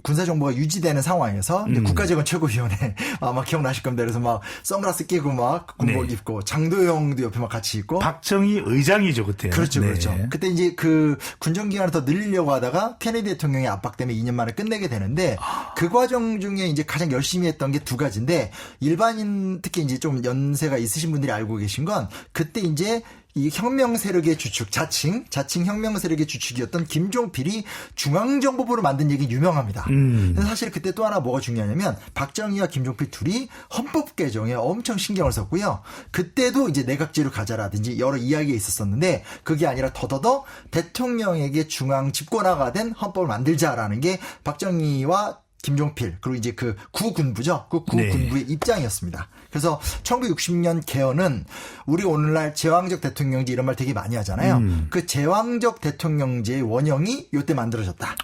군사정부가 유지되는 상황에서 이제 국가재건 최고위원회 아마 기억나실 겁니다. 그래서 막 선글라스 끼고 막 군복 입고 장도영도 옆에 막 같이 있고 박정희 의장이죠 그때. 그렇죠, 그렇죠. 그때 이제 그 군정 기간을 더 늘리려고 하다가 케네디 대통령의 압박 때문에 2년 만에 끝내게 되는데 그 과정 중에 이제 가장 열심히 했던 게 두 가지인데 일반인 특히 이제 좀 연세가 있으신 분들이 알고 계신 건 그때 이제 이 혁명 세력의 주축, 자칭 혁명 세력의 주축이었던 김종필이 중앙정보부를 만든 얘기 유명합니다. 근데 사실 그때 또 하나 뭐가 중요하냐면 박정희와 김종필 둘이 헌법 개정에 엄청 신경을 썼고요. 그때도 이제 내각제로 가자라든지 여러 이야기가 있었었는데 그게 아니라 더더더 대통령에게 중앙 집권화가 된 헌법을 만들자라는 게 박정희와 김종필 그리고 이제 그 구군부죠. 그 구군부의 입장이었습니다. 그래서 1960년 개헌은 우리 오늘날 제왕적 대통령제 이런 말 되게 많이 하잖아요. 그 제왕적 대통령제의 원형이 이때 만들어졌다.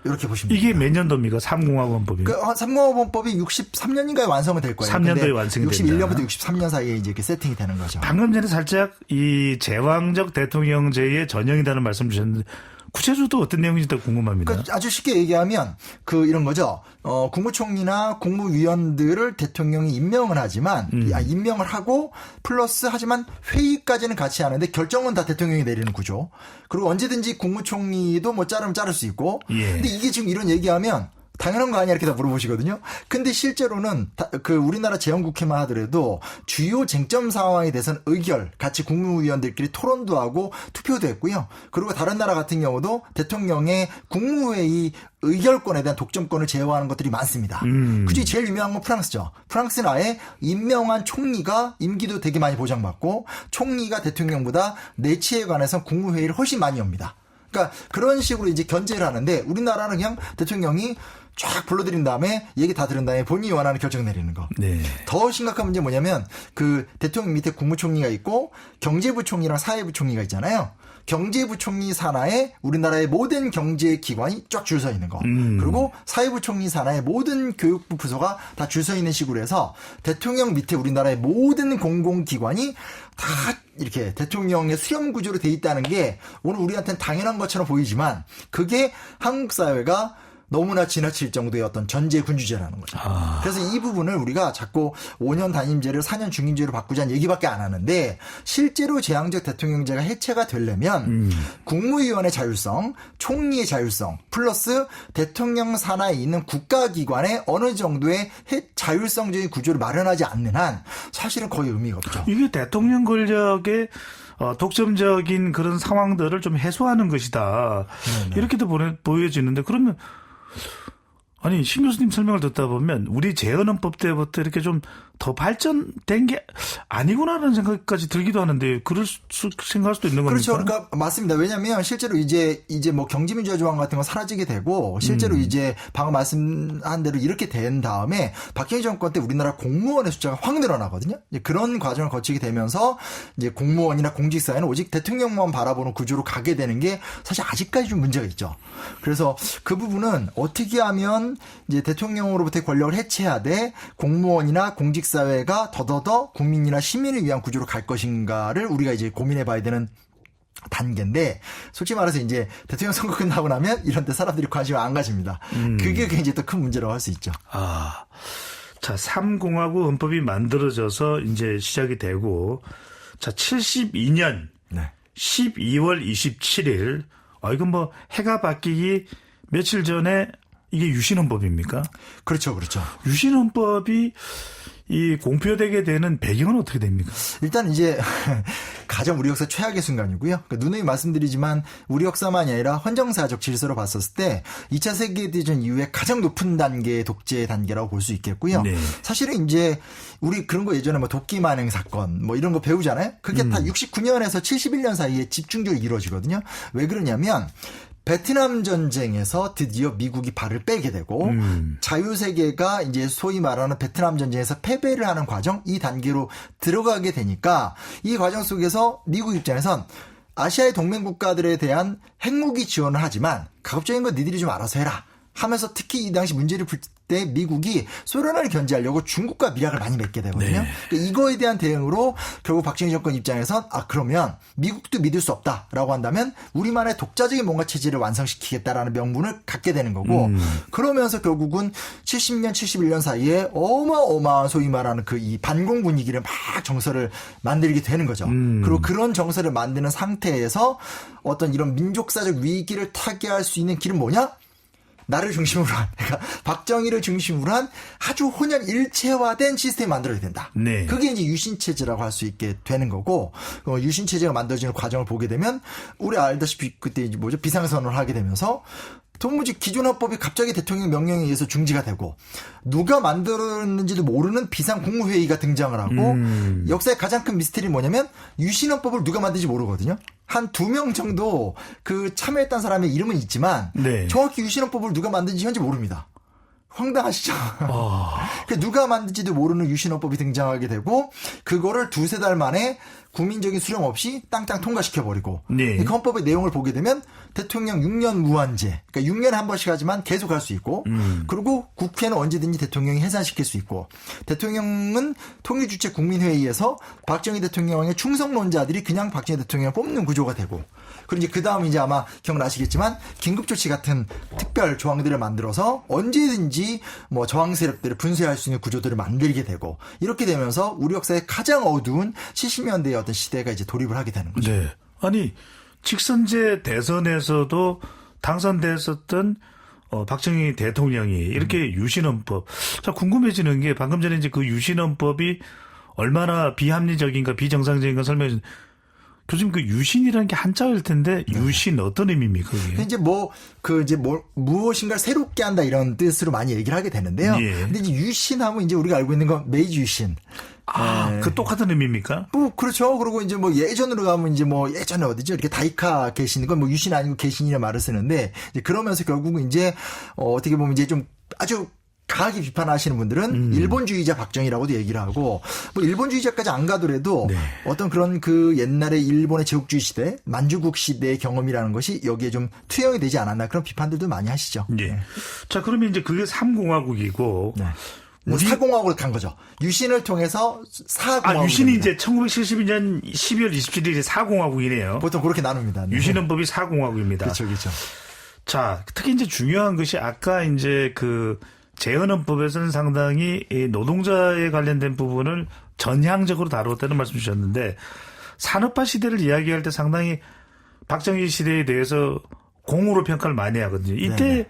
이렇게 보시면 이게 됩니다. 몇 년도입니까? 3공화국 헌법이. 그 3공화국 헌법이 63년인가에 완성은 될 거예요. 3년도에 완성이 된다. 61년부터 63년 사이에 이제 이렇게 세팅이 되는 거죠. 방금 전에 살짝 이 제왕적 대통령제의 전형이라는 말씀 주셨는데 구체적으로 어떤 내용인지 더 궁금합니다. 그러니까 아주 쉽게 얘기하면 그 이런 거죠. 국무총리나 국무위원들을 대통령이 임명을 하지만 임명을 하고 플러스 하지만 회의까지는 같이 하는데 결정은 다 대통령이 내리는 구조. 그리고 언제든지 국무총리도 뭐 자르면 자를 수 있고. 근데 이게 지금 이런 얘기하면 당연한 거 아니야 이렇게 다 물어보시거든요. 근데 실제로는 그 우리나라 재헌국회만 하더라도 주요 쟁점 상황에 대해서는 의결 같이 국무위원들끼리 토론도 하고 투표도 했고요. 그리고 다른 나라 같은 경우도 대통령의 국무회의 의결권에 대한 독점권을 제어하는 것들이 많습니다. 그중에 제일 유명한 건 프랑스죠. 프랑스는 아예 임명한 총리가 임기도 되게 많이 보장받고 총리가 대통령보다 내치에 관해서 국무회의를 훨씬 많이 엽니다. 그러니까 그런 식으로 이제 견제를 하는데 우리나라는 그냥 대통령이 쫙 불러들인 다음에 얘기 다 들은 다음에 본인이 원하는 결정 내리는 거. 더 심각한 문제 뭐냐면 그 대통령 밑에 국무총리가 있고 경제부총리랑 사회부총리가 있잖아요. 경제부총리 산하에 우리나라의 모든 경제기관이 쫙 줄 서 있는 거. 그리고 사회부총리 산하에 모든 교육부 부서가 다 줄 서 있는 식으로 해서 대통령 밑에 우리나라의 모든 공공기관이 다 이렇게 대통령의 수렴 구조로 돼 있다는 게 오늘 우리한테는 당연한 것처럼 보이지만 그게 한국 사회가 너무나 지나칠 정도의 어떤 전제 군주제라는 거죠. 그래서 이 부분을 우리가 자꾸 5년 단임제를 4년 중임제로 바꾸자는 얘기밖에 안 하는데 실제로 제왕적 대통령제가 해체가 되려면 국무위원의 자율성, 총리의 자율성, 플러스 대통령 산하에 있는 국가기관의 어느 정도의 자율성적인 구조를 마련하지 않는 한 사실은 거의 의미가 없죠. 이게 대통령 권력의 독점적인 그런 상황들을 좀 해소하는 것이다. 네네. 이렇게도 보여지는데 그러면 아니 신 교수님 설명을 듣다 보면 우리 재헌헌법 때부터 이렇게 좀 더 발전된 게 아니구나라는 생각까지 들기도 하는데 생각할 수도 있는 겁니까? 그렇죠. 그러니까 맞습니다. 왜냐하면 실제로 이제 뭐 경제민주화 조항 같은 거 사라지게 되고 실제로 이제 방금 말씀한 대로 이렇게 된 다음에 박정희 정권 때 우리나라 공무원의 숫자가 확 늘어나거든요. 이제 그런 과정을 거치게 되면서 이제 공무원이나 공직사회는 오직 대통령만 바라보는 구조로 가게 되는 게 사실 아직까지 좀 문제가 있죠. 그래서 그 부분은 어떻게 하면 이제 대통령으로부터의 권력을 해체하되 공무원이나 공직 사회가 더더더 국민이나 시민을 위한 구조로 갈 것인가를 우리가 이제 고민해 봐야 되는 단계인데 솔직히 말해서 이제 대통령 선거 끝나고 나면 이런 데 사람들이 관심을 안 가집니다. 그게 굉장히 또 큰 문제라고 할 수 있죠. 자, 3공화국 헌법이 만들어져서 이제 시작이 되고 자, 72년 네. 12월 27일 이건 뭐 해가 바뀌기 며칠 전에 이게 유신헌법입니까? 그렇죠. 그렇죠. 유신헌법이 이 공표되게 되는 배경은 어떻게 됩니까? 일단 이제 가장 우리 역사 최악의 순간이고요. 그러니까 누누이 말씀드리지만 우리 역사만이 아니라 헌정사적 질서로 봤었을 때 2차 세계대전 이후에 가장 높은 단계의 독재 단계라고 볼 수 있겠고요. 네. 사실은 이제 우리 그런 거 예전에 뭐 도끼 만행 사건 뭐 이런 거 배우잖아요. 그게 다 69년에서 71년 사이에 집중적으로 이루어지거든요. 왜 그러냐면 베트남 전쟁에서 드디어 미국이 발을 빼게 되고 자유세계가 이제 소위 말하는 베트남 전쟁에서 패배를 하는 과정 이 단계로 들어가게 되니까 이 과정 속에서 미국 입장에선 아시아의 동맹 국가들에 대한 핵무기 지원을 하지만 가급적인 거 니들이 좀 알아서 해라 하면서 특히 이 당시 문제를 풀 때 미국이 소련을 견제하려고 중국과 밀약을 많이 맺게 되거든요. 네. 그러니까 이거에 대한 대응으로 결국 박정희 정권 입장에선 그러면 미국도 믿을 수 없다라고 한다면 우리만의 독자적인 뭔가 체제를 완성시키겠다라는 명분을 갖게 되는 거고 그러면서 결국은 70년, 71년 사이에 어마어마한 소위 말하는 그 이 반공 분위기를 막 정서를 만들게 되는 거죠. 그리고 그런 정서를 만드는 상태에서 어떤 이런 민족사적 위기를 타개할 수 있는 길은 뭐냐? 나를 중심으로 한, 그러니까 박정희를 중심으로 한 아주 혼연일체화된 시스템이 만들어야 된다. 네. 그게 이제 유신체제라고 할 수 있게 되는 거고, 유신체제가 만들어지는 과정을 보게 되면, 우리 알다시피 그때 이제 비상선언을 하게 되면서, 도무지 기존 헌법이 갑자기 대통령 명령에 의해서 중지가 되고 누가 만들었는지도 모르는 비상국무회의가 등장을 하고 역사의 가장 큰 미스터리는 뭐냐면 유신헌법을 누가 만든지 모르거든요. 한 2명 정도 그 참여했던 사람의 이름은 있지만 네. 정확히 유신헌법을 누가 만든지 현재 모릅니다. 황당하시죠? 누가 만든지도 모르는 유신헌법이 등장하게 되고 그거를 2-3달 만에 국민적인 수렴 없이 땅땅 통과시켜버리고 네. 그 헌법의 내용을 보게 되면 대통령 6년 무한제 그러니까 6년에 한 번씩 하지만 계속 할 수 있고 그리고 국회는 언제든지 대통령이 해산시킬 수 있고 대통령은 통일주체 국민회의에서 박정희 대통령의 충성론자들이 그냥 박정희 대통령을 뽑는 구조가 되고 그리고 이제 그 다음 이제 아마 기억나시겠지만 긴급조치 같은 특별 조항들을 만들어서 언제든지 뭐 저항 세력들을 분쇄할 수 있는 구조들을 만들게 되고 이렇게 되면서 우리 역사의 가장 어두운 70년대의 어떤 시대가 이제 돌입을 하게 되는 거죠. 네. 아니 직선제 대선에서도 당선됐었던 박정희 대통령이 이렇게 유신헌법. 자 궁금해지는 게 방금 전에 이제 그 유신헌법이 얼마나 비합리적인가 비정상적인가 설명해 주신. 교수님 그 유신이라는 게 한자일 텐데 유신 어떤 의미입니까? 그게? 이제 무엇인가를 새롭게 한다 이런 뜻으로 많이 얘기를 하게 되는데요. 예. 근데 이제 유신하면 이제 우리가 알고 있는 건 메이지 유신. 네. 그 똑같은 의미입니까? 그렇죠. 그리고 이제 예전으로 가면 이제 예전에 어디죠? 이렇게 다이카 계신 건 유신 아니고 계신이라 말을 쓰는데 이제 그러면서 결국은 이제 어떻게 보면 이제 좀 아주 강하게 비판하시는 분들은 일본주의자 박정희라고도 얘기를 하고 일본주의자까지 안 가더라도 네. 어떤 그런 그 옛날에 일본의 제국주의 시대 만주국 시대의 경험이라는 것이 여기에 좀 투영이 되지 않았나 그런 비판들도 많이 하시죠. 예. 네. 자 그러면 이제 그게 3공화국이고 네. 사공화국을 간 거죠. 유신을 통해서 사공화국. 유신이 이제 1972년 12월 27일에 4공화국이네요. 보통 그렇게 나눕니다. 네. 유신헌법이 4공화국입니다. 그렇죠, 그렇죠. 자, 특히 이제 중요한 것이 아까 이제 그 재헌헌법에서는 상당히 이 노동자에 관련된 부분을 전향적으로 다루었다는 말씀 주셨는데 산업화 시대를 이야기할 때 상당히 박정희 시대에 대해서 공으로 평가를 많이 하거든요. 이때 네네.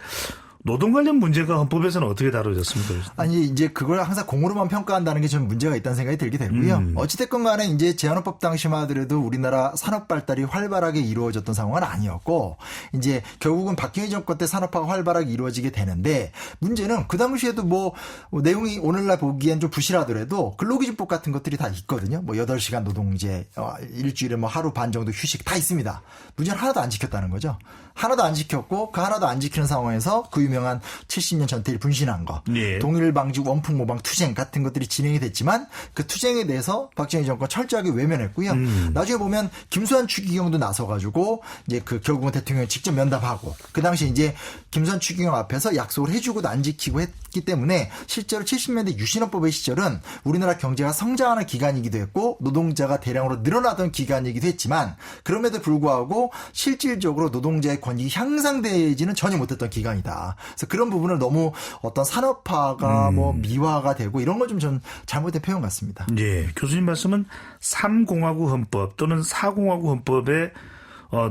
노동 관련 문제가 헌법에서는 어떻게 다뤄졌습니까? 아니 이제 그걸 항상 공으로만 평가한다는 게 좀 문제가 있다는 생각이 들게 되고요. 어찌됐건 간에 이제 제헌헌법 당시만 하더라도 우리나라 산업 발달이 활발하게 이루어졌던 상황은 아니었고 이제 결국은 박정희 정권 때 산업화가 활발하게 이루어지게 되는데 문제는 그 당시에도 뭐 내용이 오늘날 보기엔 좀 부실하더라도 근로기준법 같은 것들이 다 있거든요. 뭐 8시간 노동제, 일주일에 뭐 하루 반 정도 휴식 다 있습니다. 문제는 하나도 안 지켰다는 거죠. 하나도 안 지켰고 그 하나도 안 지키는 상황에서 그 유명한 70년 전태일 분신한 거, 예. 동일 방지 원풍 모방 투쟁 같은 것들이 진행이 됐지만 그 투쟁에 대해서 박정희 정권 철저하게 외면했고요. 나중에 보면 김수환 추기경도 나서가지고 이제 그 결국은 대통령이 직접 면담하고 그 당시 이제 김수환 추기경 앞에서 약속을 해주고도 안 지키고 했기 때문에 실제로 70년대 유신헌법의 시절은 우리나라 경제가 성장하는 기간이기도 했고 노동자가 대량으로 늘어나던 기간이기도 했지만 그럼에도 불구하고 실질적으로 노동자의 권익이 향상되지는 전혀 못했던 기간이다. 그래서 그런 부분을 너무 어떤 산업화가 뭐 미화가 되고 이런 건 좀 전 잘못된 표현 같습니다. 예, 교수님 말씀은 3공화국 헌법 또는 4공화국 헌법의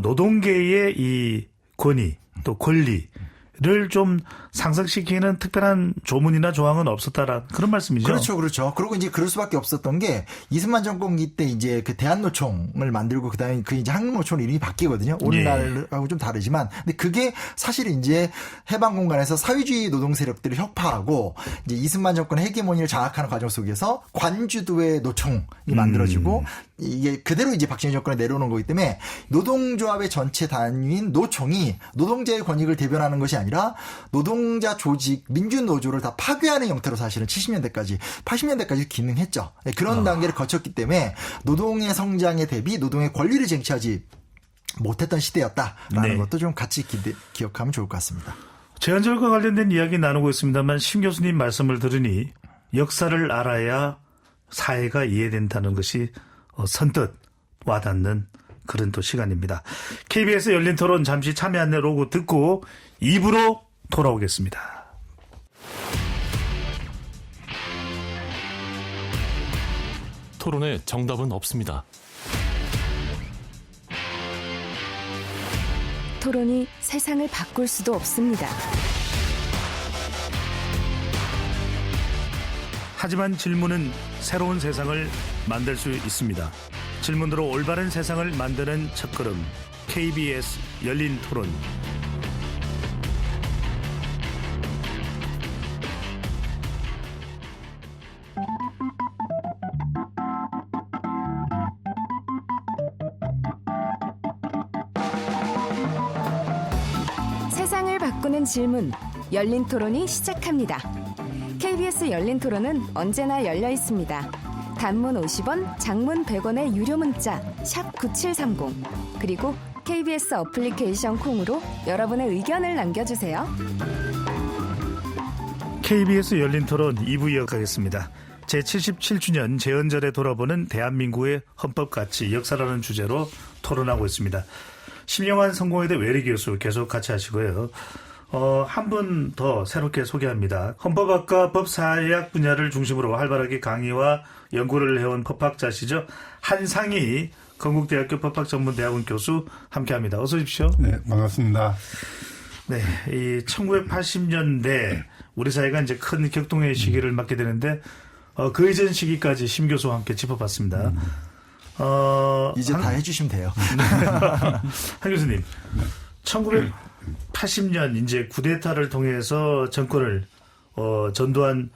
노동계의 이 권위 또 권리를 좀 상승시키는 특별한 조문이나 조항은 없었다라 그런 말씀이죠. 그렇죠, 그렇죠. 그리고 이제 그럴 수밖에 없었던 게 이승만 정권기 때 이제 그 대한노총을 만들고 그다음에 그 이제 한국노총 이름이 바뀌거든요. 오늘날하고 좀 다르지만, 근데 그게 사실 이제 해방 공간에서 사회주의 노동 세력들을 혁파하고 이제 이승만 정권의 헤게모니를 장악하는 과정 속에서 관주도의 노총이 만들어지고 이게 그대로 이제 박정희 정권에 내려오는 거기 때문에 노동조합의 전체 단위인 노총이 노동자의 권익을 대변하는 것이 아니라 노동자 조직, 민주노조를 다 파괴하는 형태로 사실은 70년대까지, 80년대까지 기능했죠. 그런 단계를 거쳤기 때문에 노동의 성장에 대비 노동의 권리를 쟁취하지 못했던 시대였다라는 네. 것도 좀 같이 기억하면 좋을 것 같습니다. 제헌절과 관련된 이야기 나누고 있습니다만 심 교수님 말씀을 들으니 역사를 알아야 사회가 이해된다는 것이 선뜻 와닿는 그런 또 시간입니다. KBS 열린 토론 잠시 참여 안내 로고 듣고 2부로 돌아오겠습니다. 토론에 정답은 없습니다. 토론이 세상을 바꿀 수도 없습니다. 하지만 질문은 새로운 세상을 만들 수 있습니다. 질문으로 올바른 세상을 만드는 첫걸음 KBS 열린 토론. 세상을 바꾸는 질문, 열린 토론이 시작합니다. KBS 열린 토론은 언제나 열려 있습니다. 단문 50원, 장문 100원의 유료 문자 샵 9730 그리고 KBS 어플리케이션 콩으로 여러분의 의견을 남겨주세요. KBS 열린 토론 2부 이어가겠습니다. 제77주년 제헌절에 돌아보는 대한민국의 헌법 가치, 역사라는 주제로 토론하고 있습니다. 심영환 성공회대 외래 교수 계속 같이 하시고요. 한 분 더 새롭게 소개합니다. 헌법학과 법사회학 분야를 중심으로 활발하게 강의와 연구를 해온 법학자시죠. 한상희 건국대학교 법학전문대학원 교수 함께합니다. 어서 오십시오. 네, 반갑습니다. 네, 이 1980년대 우리 사회가 이제 큰 격동의 시기를 맞게 되는데 그 이전 시기까지 심 교수와 함께 짚어봤습니다. 이제 다 해주시면 돼요. 한 교수님, 1980년 이제 쿠데타를 통해서 정권을 전두환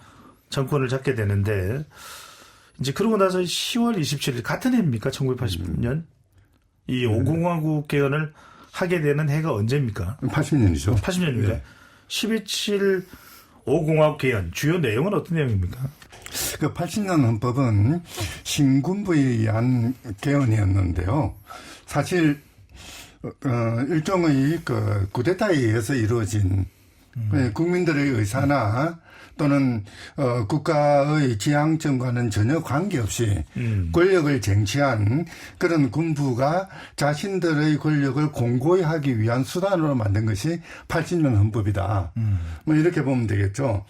정권을 잡게 되는데 이제 그러고 나서 10월 27일 같은 해입니까? 1980년 이 5공화국 개헌을 하게 되는 해가 언제입니까? 80년이죠. 80년입니다. 네. 12.7 5공화국 개헌 주요 내용은 어떤 내용입니까? 그 80년 헌법은 신군부에 의한 개헌이었는데요. 사실 일종의 그 쿠데타에 의해서 이루어진 국민들의 의사나 또는 국가의 지향점과는 전혀 관계없이 권력을 쟁취한 그런 군부가 자신들의 권력을 공고히 하기 위한 수단으로 만든 것이 80년 헌법이다. 뭐 이렇게 보면 되겠죠.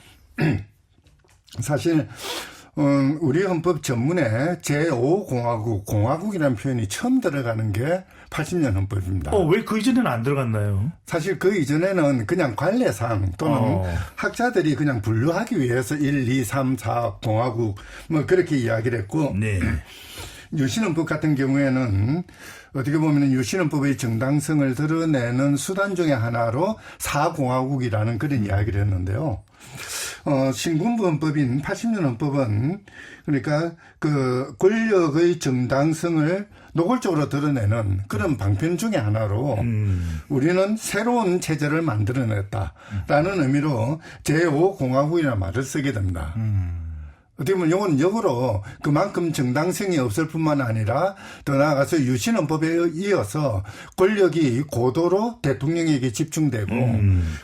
사실 우리 헌법 전문에 제5공화국, 공화국이라는 표현이 처음 들어가는 게 80년 헌법입니다. 왜 그 이전에는 안 들어갔나요? 사실 그 이전에는 그냥 관례상 또는 학자들이 그냥 분류하기 위해서 1, 2, 3, 4 공화국 뭐 그렇게 이야기를 했고 네. 유신헌법 같은 경우에는 어떻게 보면 유신헌법의 정당성을 드러내는 수단 중에 하나로 4공화국이라는 그런 이야기를 했는데요. 신군부 헌법인 80년 헌법은 그러니까 그 권력의 정당성을 노골적으로 드러내는 그런 방편 중에 하나로 우리는 새로운 체제를 만들어냈다라는 의미로 제5공화국이라는 말을 쓰게 됩니다. 어떻게 보면 이건 역으로 그만큼 정당성이 없을 뿐만 아니라 더 나아가서 유신헌법에 이어서 권력이 고도로 대통령에게 집중되고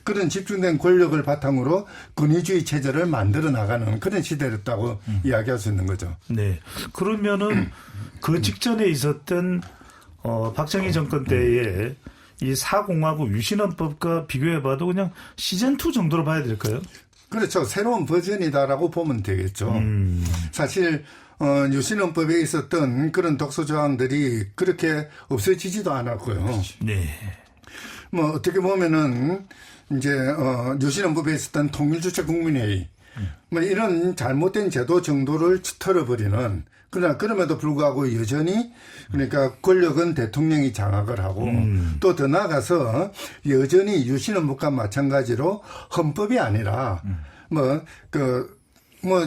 그런 집중된 권력을 바탕으로 권위주의 체제를 만들어 나가는 그런 시대였다고 이야기할 수 있는 거죠. 네. 그러면은 그 직전에 있었던 박정희 정권 때에 이 4공화국 유신헌법과 비교해봐도 그냥 시즌2 정도로 봐야 될까요? 그렇죠. 새로운 버전이다라고 보면 되겠죠. 사실 유신헌법에 있었던 그런 독소 조항들이 그렇게 없어지지도 않았고요. 네. 뭐 어떻게 보면은 이제 유신헌법에 있었던 통일주체 국민회의 뭐 이런 잘못된 제도 정도를 털어버리는 그러나 그럼에도 불구하고 여전히 그러니까 권력은 대통령이 장악을 하고 또 더 나아가서 여전히 유신헌법과 마찬가지로 헌법이 아니라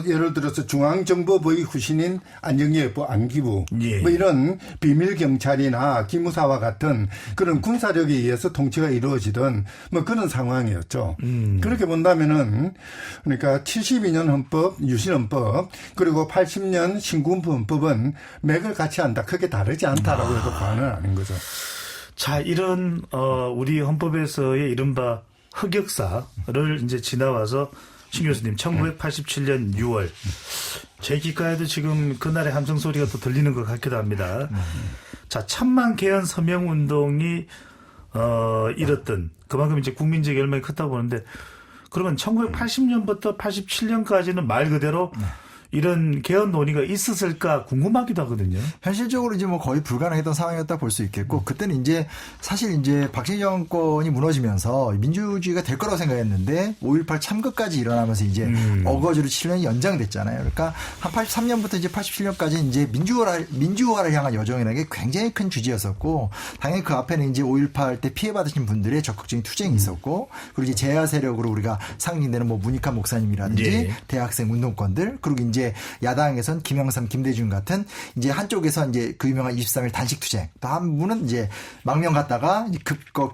예를 들어서 중앙정보부의 후신인 안정예부 안기부 예. 뭐 이런 비밀경찰이나 기무사와 같은 그런 군사력에 의해서 통치가 이루어지던 뭐 그런 상황이었죠. 그렇게 본다면은 그러니까 72년 헌법, 유신헌법 그리고 80년 신군부 헌법은 맥을 같이 한다. 크게 다르지 않다라고 해도 과언은 아닌 거죠. 자, 이런 우리 헌법에서의 이른바 흑역사를 이제 지나와서 신 교수님 1987년 6월 제 귓가에도 지금 그날의 함성 소리가 또 들리는 것 같기도 합니다. 자, 천만 개헌 서명 운동이 일었던 그만큼 이제 국민적 열망이 컸다고 보는데 그러면 1980년부터 87년까지는 말 그대로 이런 개헌 논의가 있었을까 궁금하기도 하거든요. 현실적으로 이제 뭐 거의 불가능했던 상황이었다 볼 수 있겠고, 그때는 이제 사실 이제 박정희 정권이 무너지면서 민주주의가 될 거라고 생각했는데 5.18 참극까지 일어나면서 이제 어거지로 7년이 연장됐잖아요. 그러니까 한 83년부터 이제 87년까지 이제 민주화를 향한 여정이라는 게 굉장히 큰 주제였었고, 당연히 그 앞에는 이제 5.18 때 피해받으신 분들의 적극적인 투쟁이 있었고, 그리고 이제 제야 세력으로 우리가 상징되는 뭐 문익환 목사님이라든지 예. 대학생 운동권들, 그리고 이제 야당에선 김영삼, 김대중 같은 이제 한쪽에서 이제 그 유명한 23일 단식 투쟁, 또 한 분은 이제 망명 갔다가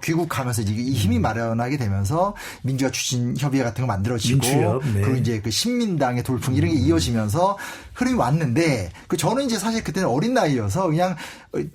귀국하면서 이제 이 힘이 마련하게 되면서 민주화 추진 협의회 같은 거 만들어지고, 민주협, 네. 그리고 이제 그 신민당의 돌풍 이런 게 이어지면서 흐름이 왔는데, 저는 이제 사실 그때는 어린 나이여서 그냥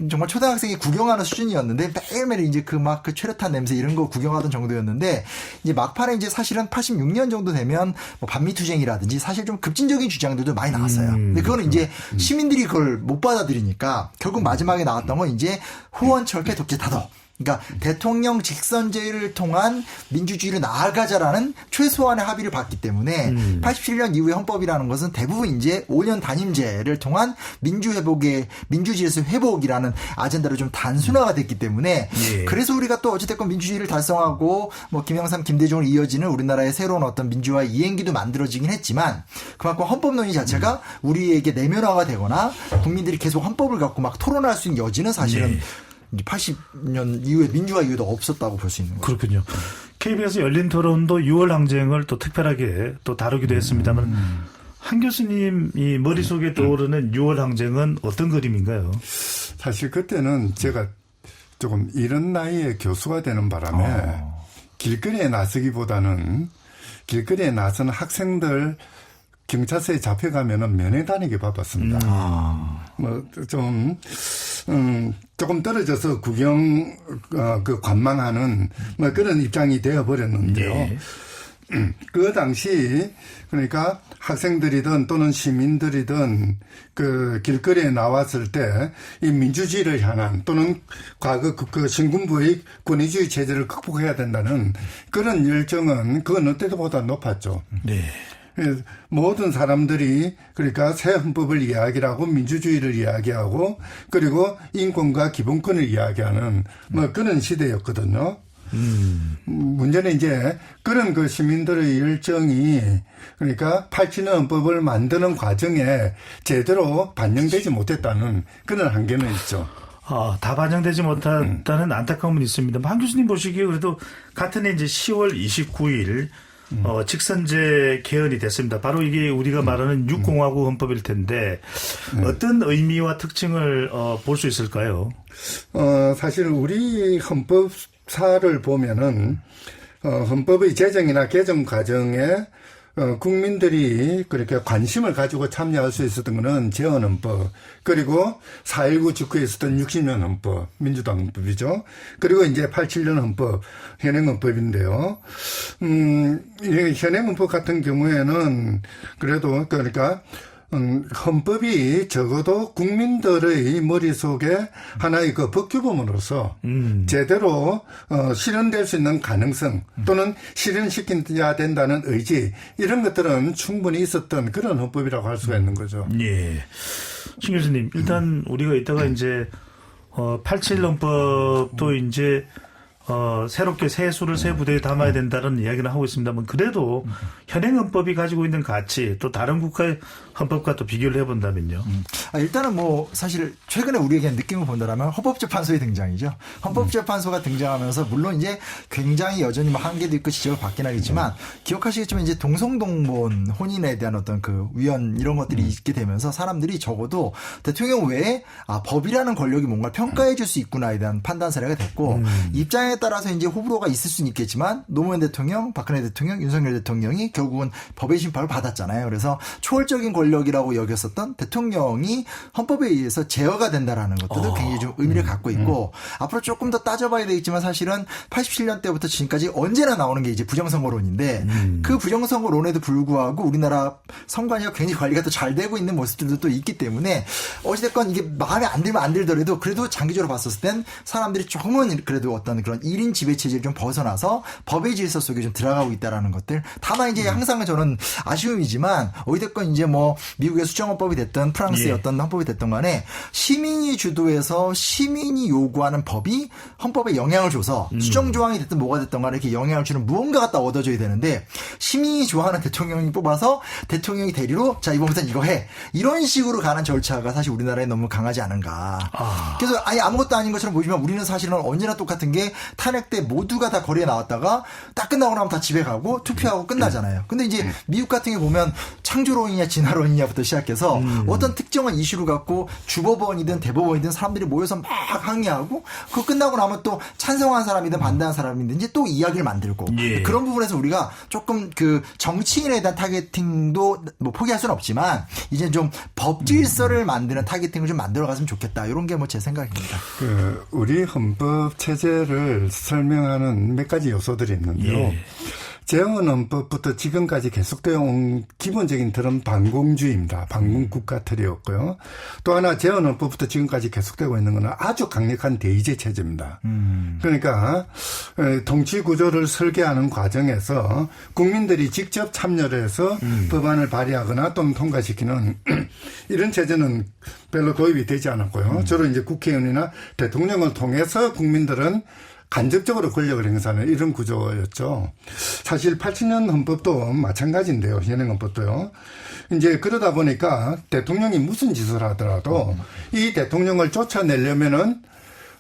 정말 초등학생이 구경하는 수준이었는데 매일매일 이제 그 최루탄 냄새 이런 거 구경하던 정도였는데, 이제 막판에 이제 사실은 86년 정도 되면 뭐 반미 투쟁이라든지 사실 좀 급진적인 주장들도 많이 나왔어요. 근데 그거는 이제 시민들이 그걸 못 받아들이니까 결국 마지막에 나왔던 건 이제 후원철폐 독재 타도. 그러니까 대통령 직선제를 통한 민주주의로 나아가자라는 최소한의 합의를 봤기 때문에 87년 이후의 헌법이라는 것은 대부분 이제 5년 단임제를 통한 민주질서 회복이라는 아젠다로 좀 단순화가 됐기 때문에 예. 그래서 우리가 또 어찌됐건 민주주의를 달성하고 뭐 김영삼, 김대중을 이어지는 우리나라의 새로운 어떤 민주화 이행기도 만들어지긴 했지만, 그만큼 헌법 논의 자체가 우리에게 내면화가 되거나 국민들이 계속 헌법을 갖고 막 토론할 수 있는 여지는 사실은 80년 이후에 민주화 이후에도 없었다고 볼 수 있는 거죠. 그렇군요. KBS 열린 토론도 6월 항쟁을 또 특별하게 또 다루기도 했습니다만 한 교수님이 머릿속에 떠오르는 6월 항쟁은 어떤 그림인가요? 사실 그때는 제가 조금 이런 나이에 교수가 되는 바람에 길거리에 나서기보다는 길거리에 나서는 학생들 경찰서에 잡혀가면은 면회 다니기 바빴습니다. 조금 떨어져서 구경, 관망하는 뭐 그런 입장이 되어버렸는데요. 예. 그 당시 그러니까 학생들이든 또는 시민들이든 그 길거리에 나왔을 때 이 민주주의를 향한 또는 과거 그 신군부의 권위주의 체제를 극복해야 된다는 그런 열정은 그 어느 때보다 높았죠. 네. 모든 사람들이 그러니까 새 헌법을 이야기하고 민주주의를 이야기하고 그리고 인권과 기본권을 이야기하는 뭐 그런 시대였거든요. 문제는 이제 그런 그 시민들의 열정이 그러니까 87년 헌법을 만드는 과정에 제대로 반영되지 못했다는 그런 한계는 있죠. 다 반영되지 못했다는 안타까움은 있습니다. 한 교수님 보시기에 그래도 같은 해 이제 10월 29일 직선제 개헌이 됐습니다. 바로 이게 우리가 말하는 6공화국 헌법일 텐데 어떤 의미와 특징을 볼 수 있을까요? 사실 우리 헌법사를 보면은 헌법의 제정이나 개정 과정에 국민들이 그렇게 관심을 가지고 참여할 수 있었던 것은 재헌헌법, 그리고 4.19 직후에 있었던 60년 헌법, 민주당 헌법이죠. 그리고 이제 87년 헌법, 현행헌법인데요. 현행헌법 같은 경우에는 그래도 그러니까 헌법이 적어도 국민들의 머릿속에 하나의 그 법규범으로서 제대로 실현될 수 있는 가능성 또는 실현시켜야 된다는 의지 이런 것들은 충분히 있었던 그런 헌법이라고 할 수가 있는 거죠. 예. 신 교수님, 일단 우리가 이따가 이제 87 헌법도 이제 새롭게 새 수를 새 부대에 담아야 된다는 이야기를 하고 있습니다만 그래도 현행 헌법이 가지고 있는 가치 또 다른 국가의 헌법과 또 비교를 해본다면요. 일단은 뭐 사실 최근에 우리에게 느낌을 본다라면 헌법재판소의 등장이죠. 헌법재판소가 등장하면서 물론 이제 굉장히 여전히 뭐 한계도 있고 지적을 받긴 하겠지만 기억하시겠지만 이제 동성동본 혼인에 대한 어떤 그 위헌 이런 것들이 있게 되면서 사람들이 적어도 대통령 외에 법이라는 권력이 뭔가 평가해 줄 수 있구나에 대한 판단 사례가 됐고 입장에 따라서 이제 호불호가 있을 수는 있겠지만 노무현 대통령, 박근혜 대통령, 윤석열 대통령이 결국은 법의 심판을 받았잖아요. 그래서 초월적인 권력이라고 여겼었던 대통령이 헌법에 의해서 제어가 된다라는 것들도 굉장히 좀 의미를 갖고 있고 앞으로 조금 더 따져봐야 되겠지만 사실은 87년 때부터 지금까지 언제나 나오는 게 이제 부정선거론인데 그 부정선거론에도 불구하고 우리나라 선관위가 굉장히 관리가 또 잘 되고 있는 모습들도 또 있기 때문에 어찌됐건 이게 마음에 안 들면 안 들더라도 그래도 장기적으로 봤었을 땐 사람들이 조금은 그래도 어떤 그런 1인 지배체제를 좀 벗어나서 법의 질서 속에 좀 들어가고 있다라는 것들. 다만 이제 항상 저는 아쉬움이지만 어찌됐건 이제 뭐 미국의 수정헌법이 됐든 프랑스의 어떤 헌법이 됐든 간에 시민이 주도해서 시민이 요구하는 법이 헌법에 영향을 줘서 수정조항이 됐든 뭐가 됐든 간에 이렇게 영향을 주는 무언가가 딱 얻어져야 되는데 시민이 좋아하는 대통령이 뽑아서 대통령이 대리로 자 이번부터는 이거 해. 이런 식으로 가는 절차가 사실 우리나라에 너무 강하지 않은가. 그래서 아무것도 아닌 것처럼 보이지만 우리는 사실은 언제나 똑같은 게 탄핵 때 모두가 다 거리에 나왔다가 딱 끝나고 나면 다 집에 가고 투표하고 끝나잖아요. 근데 이제 미국 같은 게 보면 창조론이냐 진화론이냐부터 시작해서 어떤 특정한 이슈를 갖고 주법원이든 대법원이든 사람들이 모여서 막 항의하고 그거 끝나고 나면 또 찬성한 사람이든 반대한 사람이든 이제 또 이야기를 만들고 그런 부분에서 우리가 조금 그 정치인에 대한 타겟팅도 뭐 포기할 수는 없지만 이제 좀 법 질서를 만드는 타겟팅을 좀 만들어갔으면 좋겠다. 이런 게 뭐 제 생각입니다. 우리 헌법 체제를 설명하는 몇 가지 요소들이 있는데요. 재헌헌법부터 지금까지 계속되어 온 기본적인 틀은 반공주의입니다. 반공국가 틀이었고요. 또 하나 재헌헌법부터 지금까지 계속되고 있는 것은 아주 강력한 대의제 체제입니다. 그러니까 정치 구조를 설계하는 과정에서 국민들이 직접 참여를 해서 법안을 발의하거나 또는 통과시키는 이런 체제는 별로 도입이 되지 않았고요. 주로 이제 국회의원이나 대통령을 통해서 국민들은 간접적으로 권력을 행사하는 이런 구조였죠. 사실 87년 헌법도 마찬가지인데요. 현행헌법도요. 이제 그러다 보니까 대통령이 무슨 짓을 하더라도 이 대통령을 쫓아내려면은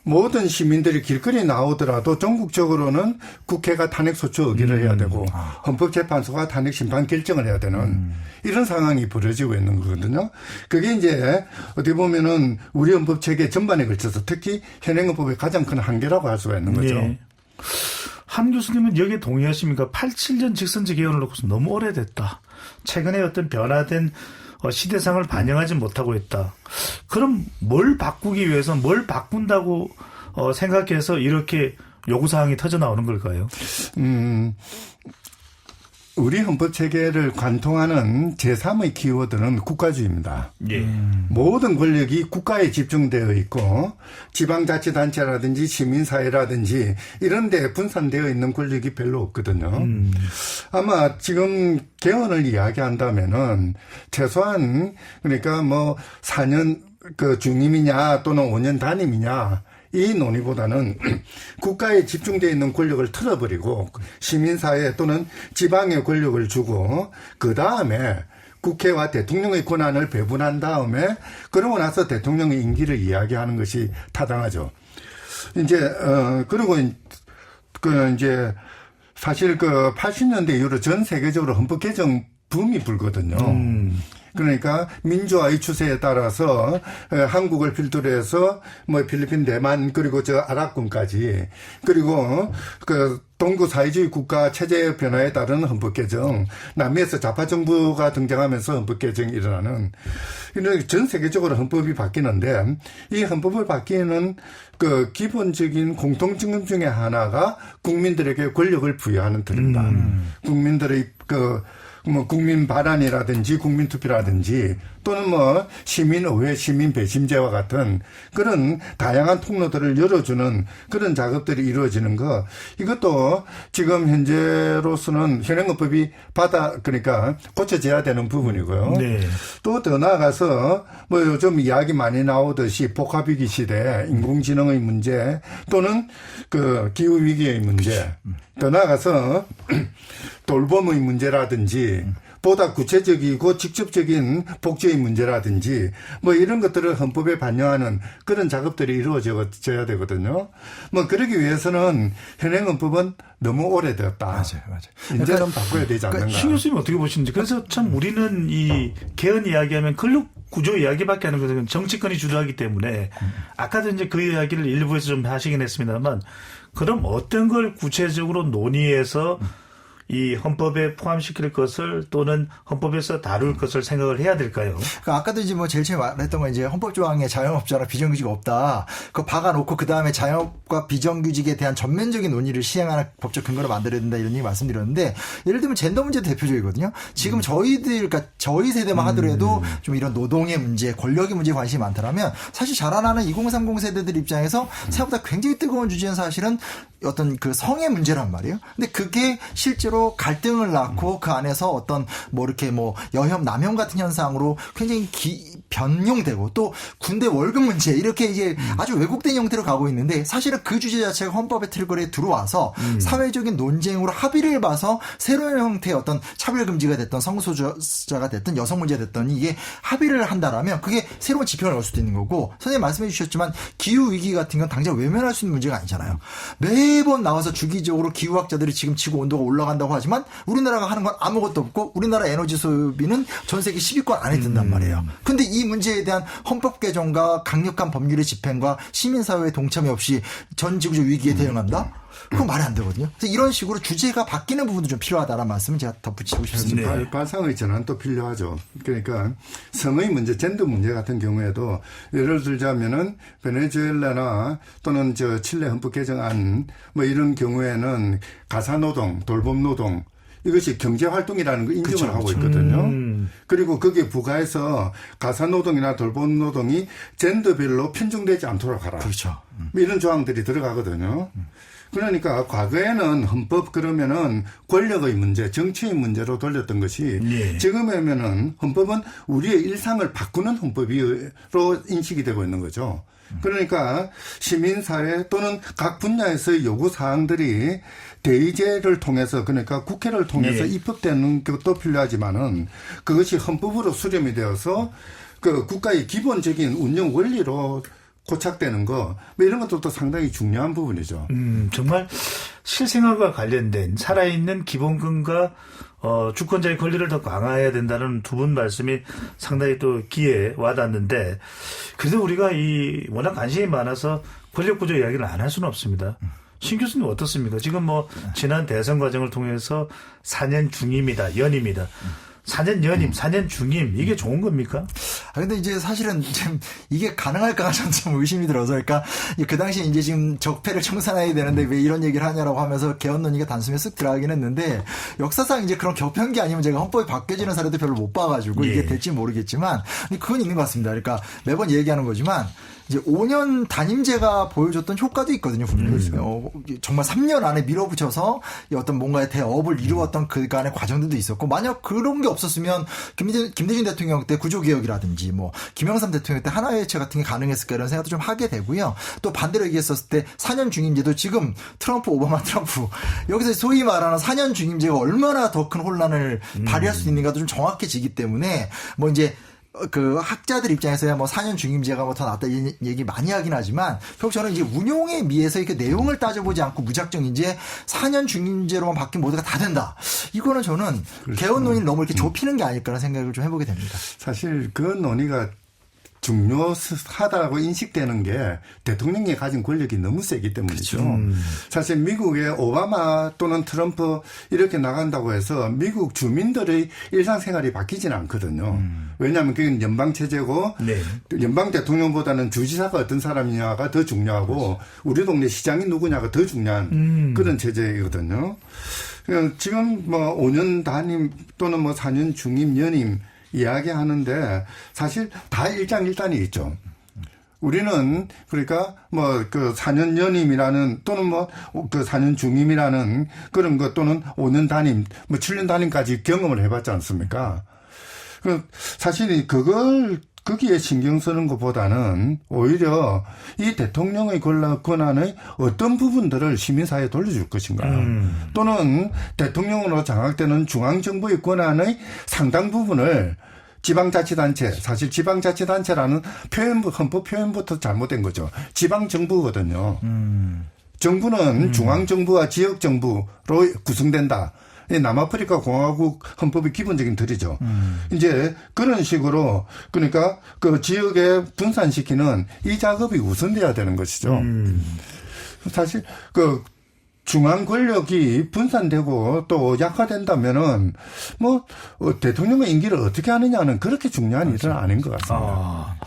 모든 시민들이 길거리에 나오더라도 전국적으로는 국회가 탄핵소추 의결을 해야 되고 헌법재판소가 탄핵 심판 결정을 해야 되는 이런 상황이 벌어지고 있는 거거든요. 그게 이제 어떻게 보면은 우리 헌법 체계 전반에 걸쳐서 특히 현행헌법의 가장 큰 한계라고 할 수가 있는 거죠. 네. 한 교수님은 여기에 동의하십니까? 87년 직선제 개헌을 놓고서 너무 오래됐다. 최근에 어떤 변화된 시대상을 반영하지 못하고 있다. 그럼 뭘 바꾸기 위해서 뭘 바꾼다고 생각해서 이렇게 요구사항이 터져 나오는 걸까요? 우리 헌법 체계를 관통하는 제3의 키워드는 국가주의입니다. 예. 모든 권력이 국가에 집중되어 있고 지방자치단체라든지 시민사회라든지 이런 데 분산되어 있는 권력이 별로 없거든요. 아마 지금 개헌을 이야기한다면은 최소한 그러니까 뭐 4년 그 중임이냐 또는 5년 단임이냐 이 논의보다는 국가에 집중되어 있는 권력을 틀어버리고 시민사회 또는 지방의 권력을 주고 그 다음에 국회와 대통령의 권한을 배분한 다음에 그러고 나서 대통령의 임기를 이야기하는 것이 타당하죠. 이제 그리고 이제 사실 그 80년대 이후로 전 세계적으로 헌법 개정 붐이 불거든요. 그러니까 민주화의 추세에 따라서 한국을 필두로 해서 뭐 필리핀, 대만 그리고 저 아랍권까지 그리고 그 동구 사회주의 국가 체제 변화에 따른 헌법 개정, 남미에서 좌파 정부가 등장하면서 헌법 개정이 일어나는 이런 전 세계적으로 헌법이 바뀌는데 이 헌법을 바뀌는 그 기본적인 공통점 중에 하나가 국민들에게 권력을 부여하는 틀입니다. 국민들의 뭐 국민 발안이라든지 국민 투표라든지 또는 뭐 시민의회 시민 배심제와 같은 그런 다양한 통로들을 열어주는 그런 작업들이 이루어지는 거 이것도 지금 현재로서는 현행헌법이 그러니까 고쳐져야 되는 부분이고요. 네. 또 더 나아가서 뭐 요즘 이야기 많이 나오듯이 복합위기 시대 인공지능의 문제 또는 그 기후위기의 문제 더 나아가서 돌봄의 문제라든지 보다 구체적이고 직접적인 복지의 문제라든지 뭐 이런 것들을 헌법에 반영하는 그런 작업들이 이루어져야 되거든요. 뭐 그러기 위해서는 현행 헌법은 너무 오래되었다. 맞아요. 이제는 바꿔야 되지 않는가. 신 교수님 어떻게 보시는지. 그래서 참 우리는 이 개헌 이야기하면 권력 구조 이야기밖에 하는 것은 정치권이 주도하기 때문에 아까도 이제 그 이야기를 일부에서 좀 하시긴 했습니다만 그럼 어떤 걸 구체적으로 논의해서 이 헌법에 포함시킬 것을 또는 헌법에서 다룰 것을 생각을 해야 될까요? 그러니까 아까도 이제 뭐 제일 처음에 말했던 건 이제 헌법 조항에 자영업자나 비정규직 없다. 그거 박아놓고 그 다음에 자영업과 비정규직에 대한 전면적인 논의를 시행하는 법적 근거를 만들어야 된다 이런 얘기 말씀드렸는데 예를 들면 젠더 문제 대표적이거든요. 지금 저희들 그러니까 저희 세대만 하더라도 좀 이런 노동의 문제, 권력의 문제에 관심이 많더라면 사실 자라나는 2030 세대들 입장에서 생각보다 굉장히 뜨거운 주제는 사실은 어떤 그 성의 문제란 말이에요. 근데 그게 실제로 갈등을 낳고 그 안에서 어떤 뭐 이렇게 뭐 여혐 남혐 같은 현상으로 굉장히 변용되고 또 군대 월급 문제 이렇게 이제 아주 왜곡된 형태로 가고 있는데 사실은 그 주제 자체가 헌법의 틀거리에 들어와서 사회적인 논쟁으로 합의를 봐서 새로운 형태의 어떤 차별 금지가 됐던 성소수자가 됐든 여성 문제가 됐든 이게 합의를 한다라면 그게 새로운 지평을 넣을 수도 있는 거고 선생님 말씀해 주셨지만 기후 위기 같은 건 당장 외면할 수 있는 문제가 아니잖아요. 매번 나와서 주기적으로 기후학자들이 지금 지구 온도가 올라간다고 하지만 우리나라가 하는 건 아무것도 없고 우리나라 에너지 소비는 전 세계 10위권 안에 든단 말이에요. 근데 이 문제에 대한 헌법 개정과 강력한 법률의 집행과 시민사회의 동참이 없이 전 지구적 위기에 대응한다? 그건 말이 안 되거든요. 그래서 이런 식으로 주제가 바뀌는 부분도 좀 필요하다는 말씀을 제가 덧붙이고 싶습니다. 네. 발상의 전환도 필요하죠. 그러니까 성의 문제, 젠더 문제 같은 경우에도 예를 들자면은 베네수엘라나 또는 저 칠레 헌법 개정안 뭐 이런 경우에는 가사노동, 돌봄노동 이것이 경제활동이라는 거 인정을 하고 있거든요. 그리고 거기에 부가해서 가사노동이나 돌봄노동이 젠더별로 편중되지 않도록 하라. 그렇죠. 이런 조항들이 들어가거든요. 그러니까 과거에는 헌법 그러면은 권력의 문제, 정치의 문제로 돌렸던 것이 예. 지금에는 헌법은 우리의 일상을 바꾸는 헌법으로 인식이 되고 있는 거죠. 그러니까 시민사회 또는 각 분야에서의 요구사항들이 대의제를 통해서 그러니까 국회를 통해서 예. 입법되는 것도 필요하지만은 그것이 헌법으로 수렴이 되어서 그 국가의 기본적인 운영 원리로 고착되는 거, 뭐 이런 것도 또 상당히 중요한 부분이죠. 정말 실생활과 관련된 살아있는 기본권과 주권자의 권리를 더 강화해야 된다는 두 분 말씀이 상당히 또 귀에 와닿는데, 그래도 우리가 워낙 관심이 많아서 권력구조 이야기를 안 할 수는 없습니다. 신 교수님 어떻습니까? 지금 뭐 지난 대선 과정을 통해서 4년 중임이다, 연임이다. 4년 연임, 4년 중임 이게 좋은 겁니까? 근데 이제 사실은 좀 이게 가능할까가 저는 좀 의심이 들어서 그러니까 그 당시에 이제 지금 적폐를 청산해야 되는데 왜 이런 얘기를 하냐라고 하면서 개헌 논의가 단숨에 쓱 들어가긴 했는데 역사상 이제 그런 격변기 아니면 제가 헌법이 바뀌어지는 사례도 별로 못 봐가지고 이게 될지 모르겠지만 그건 있는 것 같습니다. 그러니까 매번 얘기하는 거지만 이제 5년 단임제가 보여줬던 효과도 있거든요, 분명히. 정말 3년 안에 밀어붙여서 어떤 뭔가의 대업을 이루었던 그간의 과정들도 있었고, 만약 그런 게 없었으면 김대중 대통령 때 구조개혁이라든지 뭐 김영삼 대통령 때 하나회체 같은 게 가능했을까 이런 생각도 좀 하게 되고요. 또 반대로 얘기했었을 때 4년 중임제도 지금 트럼프, 오바마, 트럼프 여기서 소위 말하는 4년 중임제가 얼마나 더 큰 혼란을 발휘할 수 있는가도 좀 정확해지기 때문에 뭐 이제 그 학자들 입장에서야 뭐 4년 중임제가 뭐 더 낫다 이 얘기 많이 하긴 하지만 결국 저는 이제 운용에 미에서 이렇게 내용을 따져보지 않고 무작정 이제 4년 중임제로만 바뀐 모두가 다 된다. 이거는 저는 개헌 논의를 너무 이렇게 좁히는 게 아닐까라는 생각을 좀 해보게 됩니다. 사실 그 논의가 중요하다고 인식되는 게 대통령이 가진 권력이 너무 세기 때문이죠. 사실 미국의 오바마 또는 트럼프 이렇게 나간다고 해서 미국 주민들의 일상생활이 바뀌지는 않거든요. 왜냐하면 그게 연방체제고 연방 대통령보다는 주지사가 어떤 사람이냐가 더 중요하고 우리 동네 시장이 누구냐가 더 중요한 그런 체제이거든요. 지금 뭐 5년 단임 또는 뭐 4년 중임 연임 이야기하는데 사실 다 일장일단이 있죠. 우리는 그러니까 뭐 그 4년 연임이라는 또는 뭐 그 4년 중임이라는 그런 것 또는 5년 단임, 뭐 7년 단임까지 경험을 해봤지 않습니까? 그 사실 그걸 거기에 신경 쓰는 것보다는 오히려 이 대통령의 권한의 어떤 부분들을 시민사회에 돌려줄 것인가 또는 대통령으로 장악되는 중앙정부의 권한의 상당 부분을 지방자치단체, 사실 지방자치단체라는 헌법 표현부터 잘못된 거죠. 지방정부거든요. 정부는 중앙정부와 지역정부로 구성된다. 남아프리카 공화국 헌법의 기본적인 틀이죠. 이제 그런 식으로 그러니까 그 지역에 분산시키는 이 작업이 우선돼야 되는 것이죠. 사실 그 중앙 권력이 분산되고 또 약화된다면은 뭐 대통령의 임기를 어떻게 하느냐는 그렇게 중요한 일은 아닌 것 같습니다.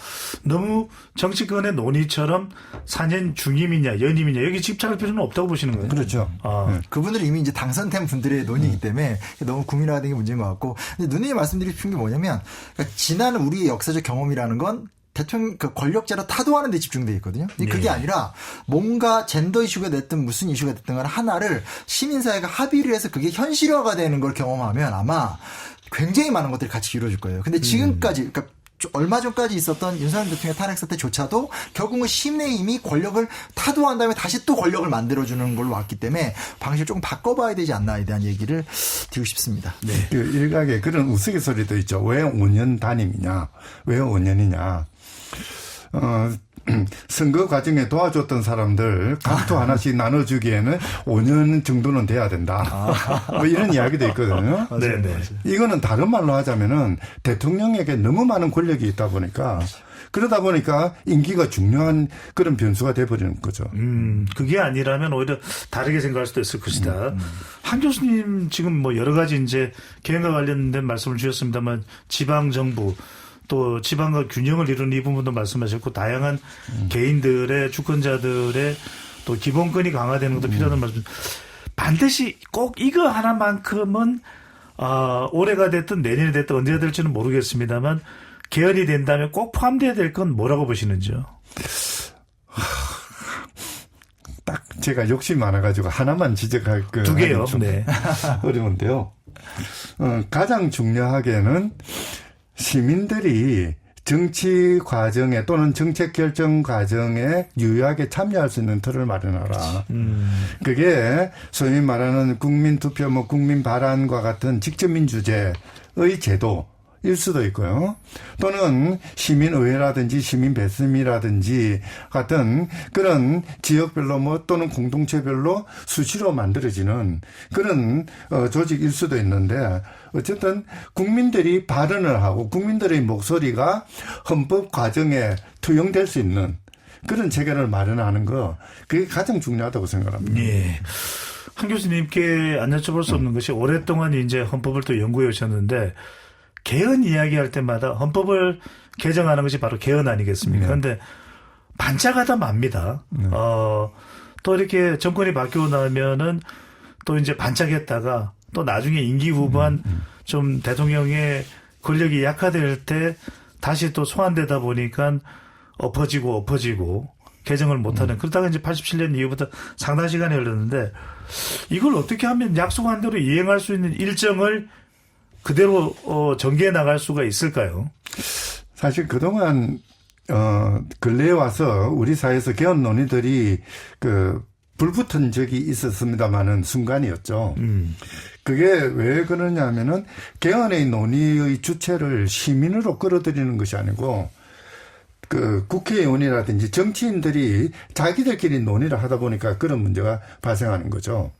너무 정치권의 논의처럼 4년 중임이냐 연임이냐 여기 집착할 필요는 없다고 보시는 거예요? 그렇죠. 그분들이 이미 이제 당선된 분들의 논의이기 때문에 너무 국민화된 게 문제인 것 같고, 근데 누님이 말씀드리고 싶은 게 뭐냐면 그러니까 지난 우리의 역사적 경험이라는 건 대통령 그 권력자로 타도하는 데 집중되어 있거든요. 그게 아니라 뭔가 젠더 이슈가 됐든 무슨 이슈가 됐든 간 하나를 시민사회가 합의를 해서 그게 현실화가 되는 걸 경험하면 아마 굉장히 많은 것들이 같이 이루어질 거예요. 근데 지금까지 그러니까 얼마 전까지 있었던 윤석열 대통령 탄핵 사태조차도 결국은 시민의힘이 권력을 타도한 다음에 다시 또 권력을 만들어주는 걸로 왔기 때문에 방식을 조금 바꿔봐야 되지 않나에 대한 얘기를 드리고 싶습니다. 네. 그 일각에 그런 우스갯소리도 있죠. 왜 5년 단임이냐? 왜 5년이냐? 선거 과정에 도와줬던 사람들 각도 하나씩 나눠주기에는 5년 정도는 돼야 된다. 뭐 이런 이야기도 있거든요. 네네. 이거는 다른 말로 하자면은 대통령에게 너무 많은 권력이 있다 보니까 그러다 보니까 임기가 중요한 그런 변수가 돼버리는 거죠. 그게 아니라면 오히려 다르게 생각할 수도 있을 것이다. 한 교수님 지금 뭐 여러 가지 이제 개헌과 관련된 말씀을 주셨습니다만 지방 정부 또 지방과 균형을 이루는 이 부분도 말씀하셨고 다양한 개인들의 주권자들의 또 기본권이 강화되는 것도 필요하다는 말씀. 반드시 꼭 이거 하나만큼은 올해가 됐든 내년이 됐든 언제가 될지는 모르겠습니다만 개헌이 된다면 꼭 포함돼야 될 건 뭐라고 보시는지요? 딱 제가 욕심이 많아가지고 하나만 지적할 거 두 개요. 좀 네. 어려운데요. 가장 중요하게는 시민들이 정치 과정에 또는 정책 결정 과정에 유효하게 참여할 수 있는 틀을 마련하라. 그게 소위 말하는 국민투표, 뭐 국민발안과 같은 직접민주제의 제도 일 수도 있고요. 또는 시민의회라든지 시민배심이라든지 같은 그런 지역별로 뭐 또는 공동체별로 수시로 만들어지는 그런 조직일 수도 있는데 어쨌든 국민들이 발언을 하고 국민들의 목소리가 헌법 과정에 투영될 수 있는 그런 체계를 마련하는 거 그게 가장 중요하다고 생각합니다. 예. 한 교수님께 안 여쭤볼 수 없는 것이 오랫동안 이제 헌법을 또 연구해 오셨는데 개헌 이야기할 때마다 헌법을 개정하는 것이 바로 개헌 아니겠습니까? 그런데 반짝하다 맙니다. 또 이렇게 정권이 바뀌고 나면은 또 이제 반짝했다가 또 나중에 임기 후반 좀 대통령의 권력이 약화될 때 다시 또 소환되다 보니까 엎어지고 개정을 못하는 그러다가 이제 87년 이후부터 상당 시간이 흘렀는데 이걸 어떻게 하면 약속한 대로 이행할 수 있는 일정을 그대로 전개해 나갈 수가 있을까요? 사실 그동안 근래에 와서 우리 사회에서 개헌 논의들이 불붙은 적이 있었습니다마는 순간이었죠. 그게 왜 그러냐면은 개헌의 논의의 주체를 시민으로 끌어들이는 것이 아니고 국회의원이라든지 정치인들이 자기들끼리 논의를 하다 보니까 그런 문제가 발생하는 거죠.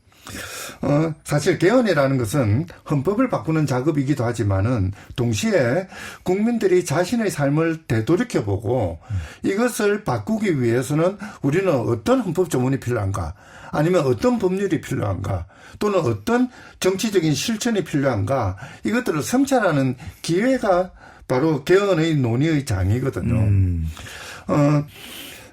사실 개헌이라는 것은 헌법을 바꾸는 작업이기도 하지만은 동시에 국민들이 자신의 삶을 되돌이켜보고 이것을 바꾸기 위해서는 우리는 어떤 헌법 조문이 필요한가 아니면 어떤 법률이 필요한가 또는 어떤 정치적인 실천이 필요한가 이것들을 성찰하는 기회가 바로 개헌의 논의의 장이거든요.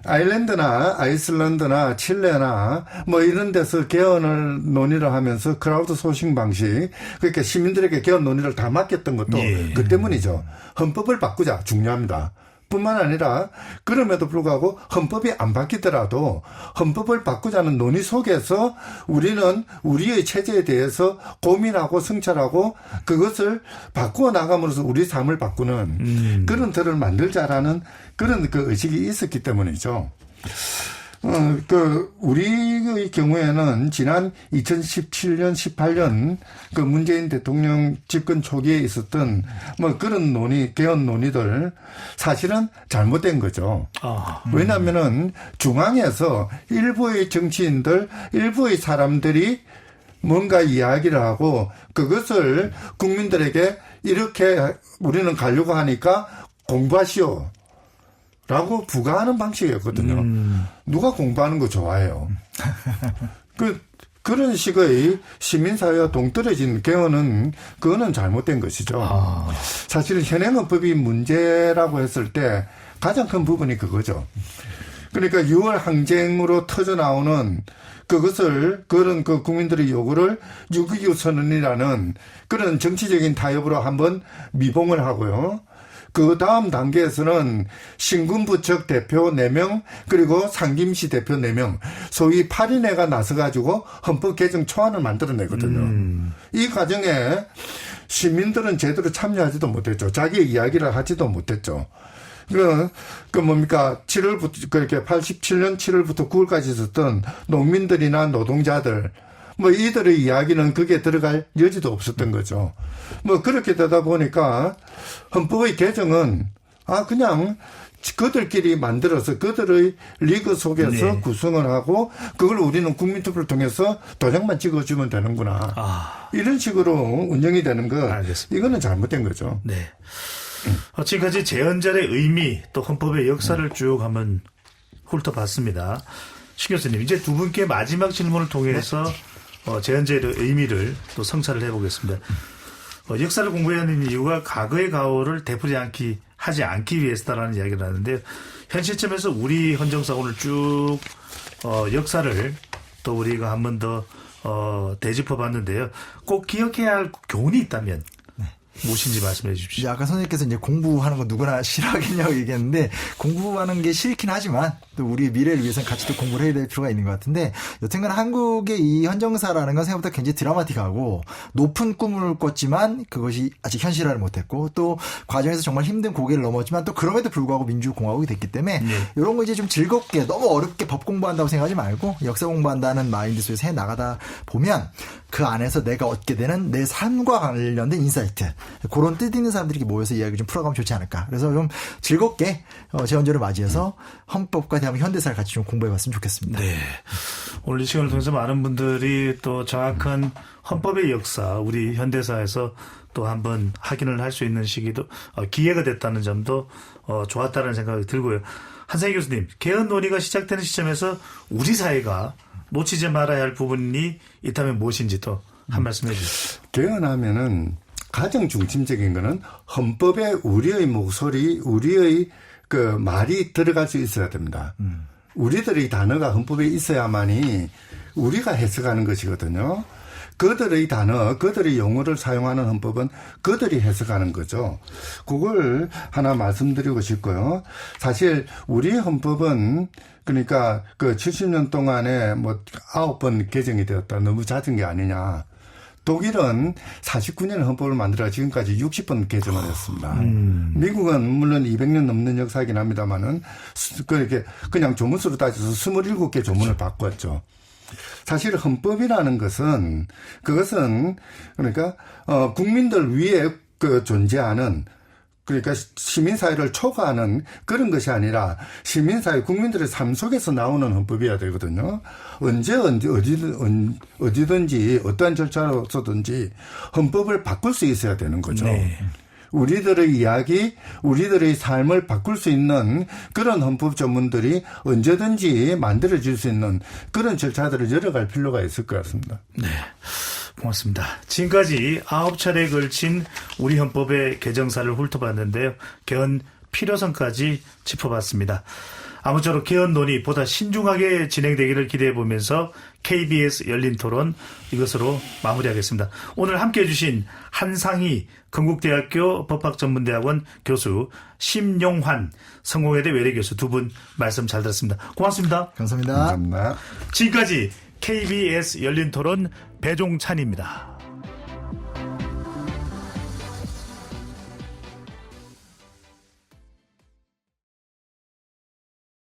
아일랜드나 아이슬란드나 칠레나 뭐 이런 데서 개헌을 논의를 하면서 크라우드 소싱 방식 그러니까 시민들에게 개헌 논의를 다 맡겼던 것도 그 때문이죠. 헌법을 바꾸자 중요합니다. 뿐만 아니라 그럼에도 불구하고 헌법이 안 바뀌더라도 헌법을 바꾸자는 논의 속에서 우리는 우리의 체제에 대해서 고민하고 성찰하고 그것을 바꾸어 나감으로써 우리 삶을 바꾸는 그런 틀을 만들자라는 그런 의식이 있었기 때문이죠. 우리의 경우에는 지난 2017년, 18년 문재인 대통령 집권 초기에 있었던 그런 개헌 논의들 사실은 잘못된 거죠. 왜냐하면은 중앙에서 일부의 정치인들, 일부의 사람들이 뭔가 이야기를 하고 그것을 국민들에게 이렇게 우리는 가려고 하니까 공부하시오. 라고 부과하는 방식이었거든요. 누가 공부하는 거 좋아해요. 그런 식의 시민사회와 동떨어진 개헌은 그거는 잘못된 것이죠. 사실은 현행헌법이 문제라고 했을 때 가장 큰 부분이 그거죠. 그러니까 6월 항쟁으로 터져나오는 그런 국민들의 요구를 6.25 선언이라는 그런 정치적인 타협으로 한번 미봉을 하고요. 그 다음 단계에서는 신군부척 대표 4명 그리고 상김시 대표 4명 소위 8인회가 나서가지고 헌법 개정 초안을 만들어내거든요. 이 과정에 시민들은 제대로 참여하지도 못했죠. 자기의 이야기를 하지도 못했죠. 뭡니까 7월부터 그렇게 87년 7월부터 9월까지 있었던 농민들이나 노동자들 이들의 이야기는 거기에 들어갈 여지도 없었던 거죠. 그렇게 되다 보니까 헌법의 개정은 그냥 그들끼리 만들어서 그들의 리그 속에서 구성을 하고 그걸 우리는 국민투표를 통해서 도장만 찍어주면 되는구나. 이런 식으로 운영이 되는 거 알겠습니다. 이거는 잘못된 거죠. 네. 지금까지 제헌절의 의미 또 헌법의 역사를 쭉 한번 훑어봤습니다. 시 교수님 이제 두 분께 마지막 질문을 통해서 제헌절의 의미를 또 성찰을 해보겠습니다. 역사를 공부해야 하는 이유가 과거의 가오를 되풀이 하지 않기 위해서다라는 이야기를 하는데요. 현 시점에서 우리 헌정사고를 쭉 역사를 또 우리가 한 번 더 되짚어봤는데요. 꼭 기억해야 할 교훈이 있다면 무엇인지 말씀해 주십시오. 아까 선생님께서 이제 공부하는 거 누구나 싫어하겠냐고 얘기했는데 공부하는 게 싫긴 하지만 또 우리 미래를 위해서는 같이 또 공부를 해야 될 필요가 있는 것 같은데 여튼간 한국의 이 헌정사라는 건 생각보다 굉장히 드라마틱하고 높은 꿈을 꿨지만 그것이 아직 현실화를 못했고 또 과정에서 정말 힘든 고개를 넘었지만 또 그럼에도 불구하고 민주공화국이 됐기 때문에 이런 거 이제 좀 즐겁게 너무 어렵게 법 공부한다고 생각하지 말고 역사 공부한다는 마인드 속에서 해 나가다 보면 그 안에서 내가 얻게 되는 내 삶과 관련된 인사이트 그런 뜻 있는 사람들이 모여서 이야기를 좀 풀어가면 좋지 않을까. 그래서 좀 즐겁게 제헌절을 맞이해서 헌법과 대한민국 현대사를 같이 좀 공부해봤으면 좋겠습니다. 네. 오늘 이 시간을 통해서 많은 분들이 또 정확한 헌법의 역사, 우리 현대사에서 또 한번 확인을 할 수 있는 시기도 기회가 됐다는 점도 좋았다는 생각이 들고요. 한상희 교수님, 개헌 논의가 시작되는 시점에서 우리 사회가 놓치지 말아야 할 부분이 있다면 무엇인지 또 한 말씀 해 주십시오. 개헌하면은 가장 중심적인 거는 헌법에 우리의 목소리, 우리의 그 말이 들어갈 수 있어야 됩니다. 우리들의 단어가 헌법에 있어야만이 우리가 해석하는 것이거든요. 그들의 단어, 그들의 용어를 사용하는 헌법은 그들이 해석하는 거죠. 그걸 하나 말씀드리고 싶고요. 사실 우리 헌법은 그러니까 그 70년 동안에 뭐 9번 개정이 되었다. 너무 잦은 게 아니냐. 독일은 49년 헌법을 만들어 지금까지 60번 개정을 했습니다. 미국은 물론 200년 넘는 역사이긴 합니다만은 그렇게 그냥 조문수로 따져서 27개 조문을 바꿨죠. 사실 헌법이라는 것은 그것은 그러니까 국민들 위에 그 존재하는 그러니까 시민사회를 초과하는 그런 것이 아니라 시민사회 국민들의 삶 속에서 나오는 헌법이어야 되거든요. 어디든지 어떠한 절차로서든지 헌법을 바꿀 수 있어야 되는 거죠. 네. 우리들의 이야기, 우리들의 삶을 바꿀 수 있는 그런 헌법 전문들이 언제든지 만들어질 수 있는 그런 절차들을 열어갈 필요가 있을 것 같습니다. 네. 고맙습니다. 지금까지 9차례에 걸친 우리 헌법의 개정사를 훑어봤는데요. 개헌 필요성까지 짚어봤습니다. 아무쪼록 개헌 논의 보다 신중하게 진행되기를 기대해보면서 KBS 열린 토론 이것으로 마무리하겠습니다. 오늘 함께해 주신 한상희 건국대학교 법학전문대학원 교수, 심용환 성공회대 외래교수 두 분 말씀 잘 들었습니다. 고맙습니다. 감사합니다. 감사합니다. 지금까지 KBS 열린 토론 배종찬입니다.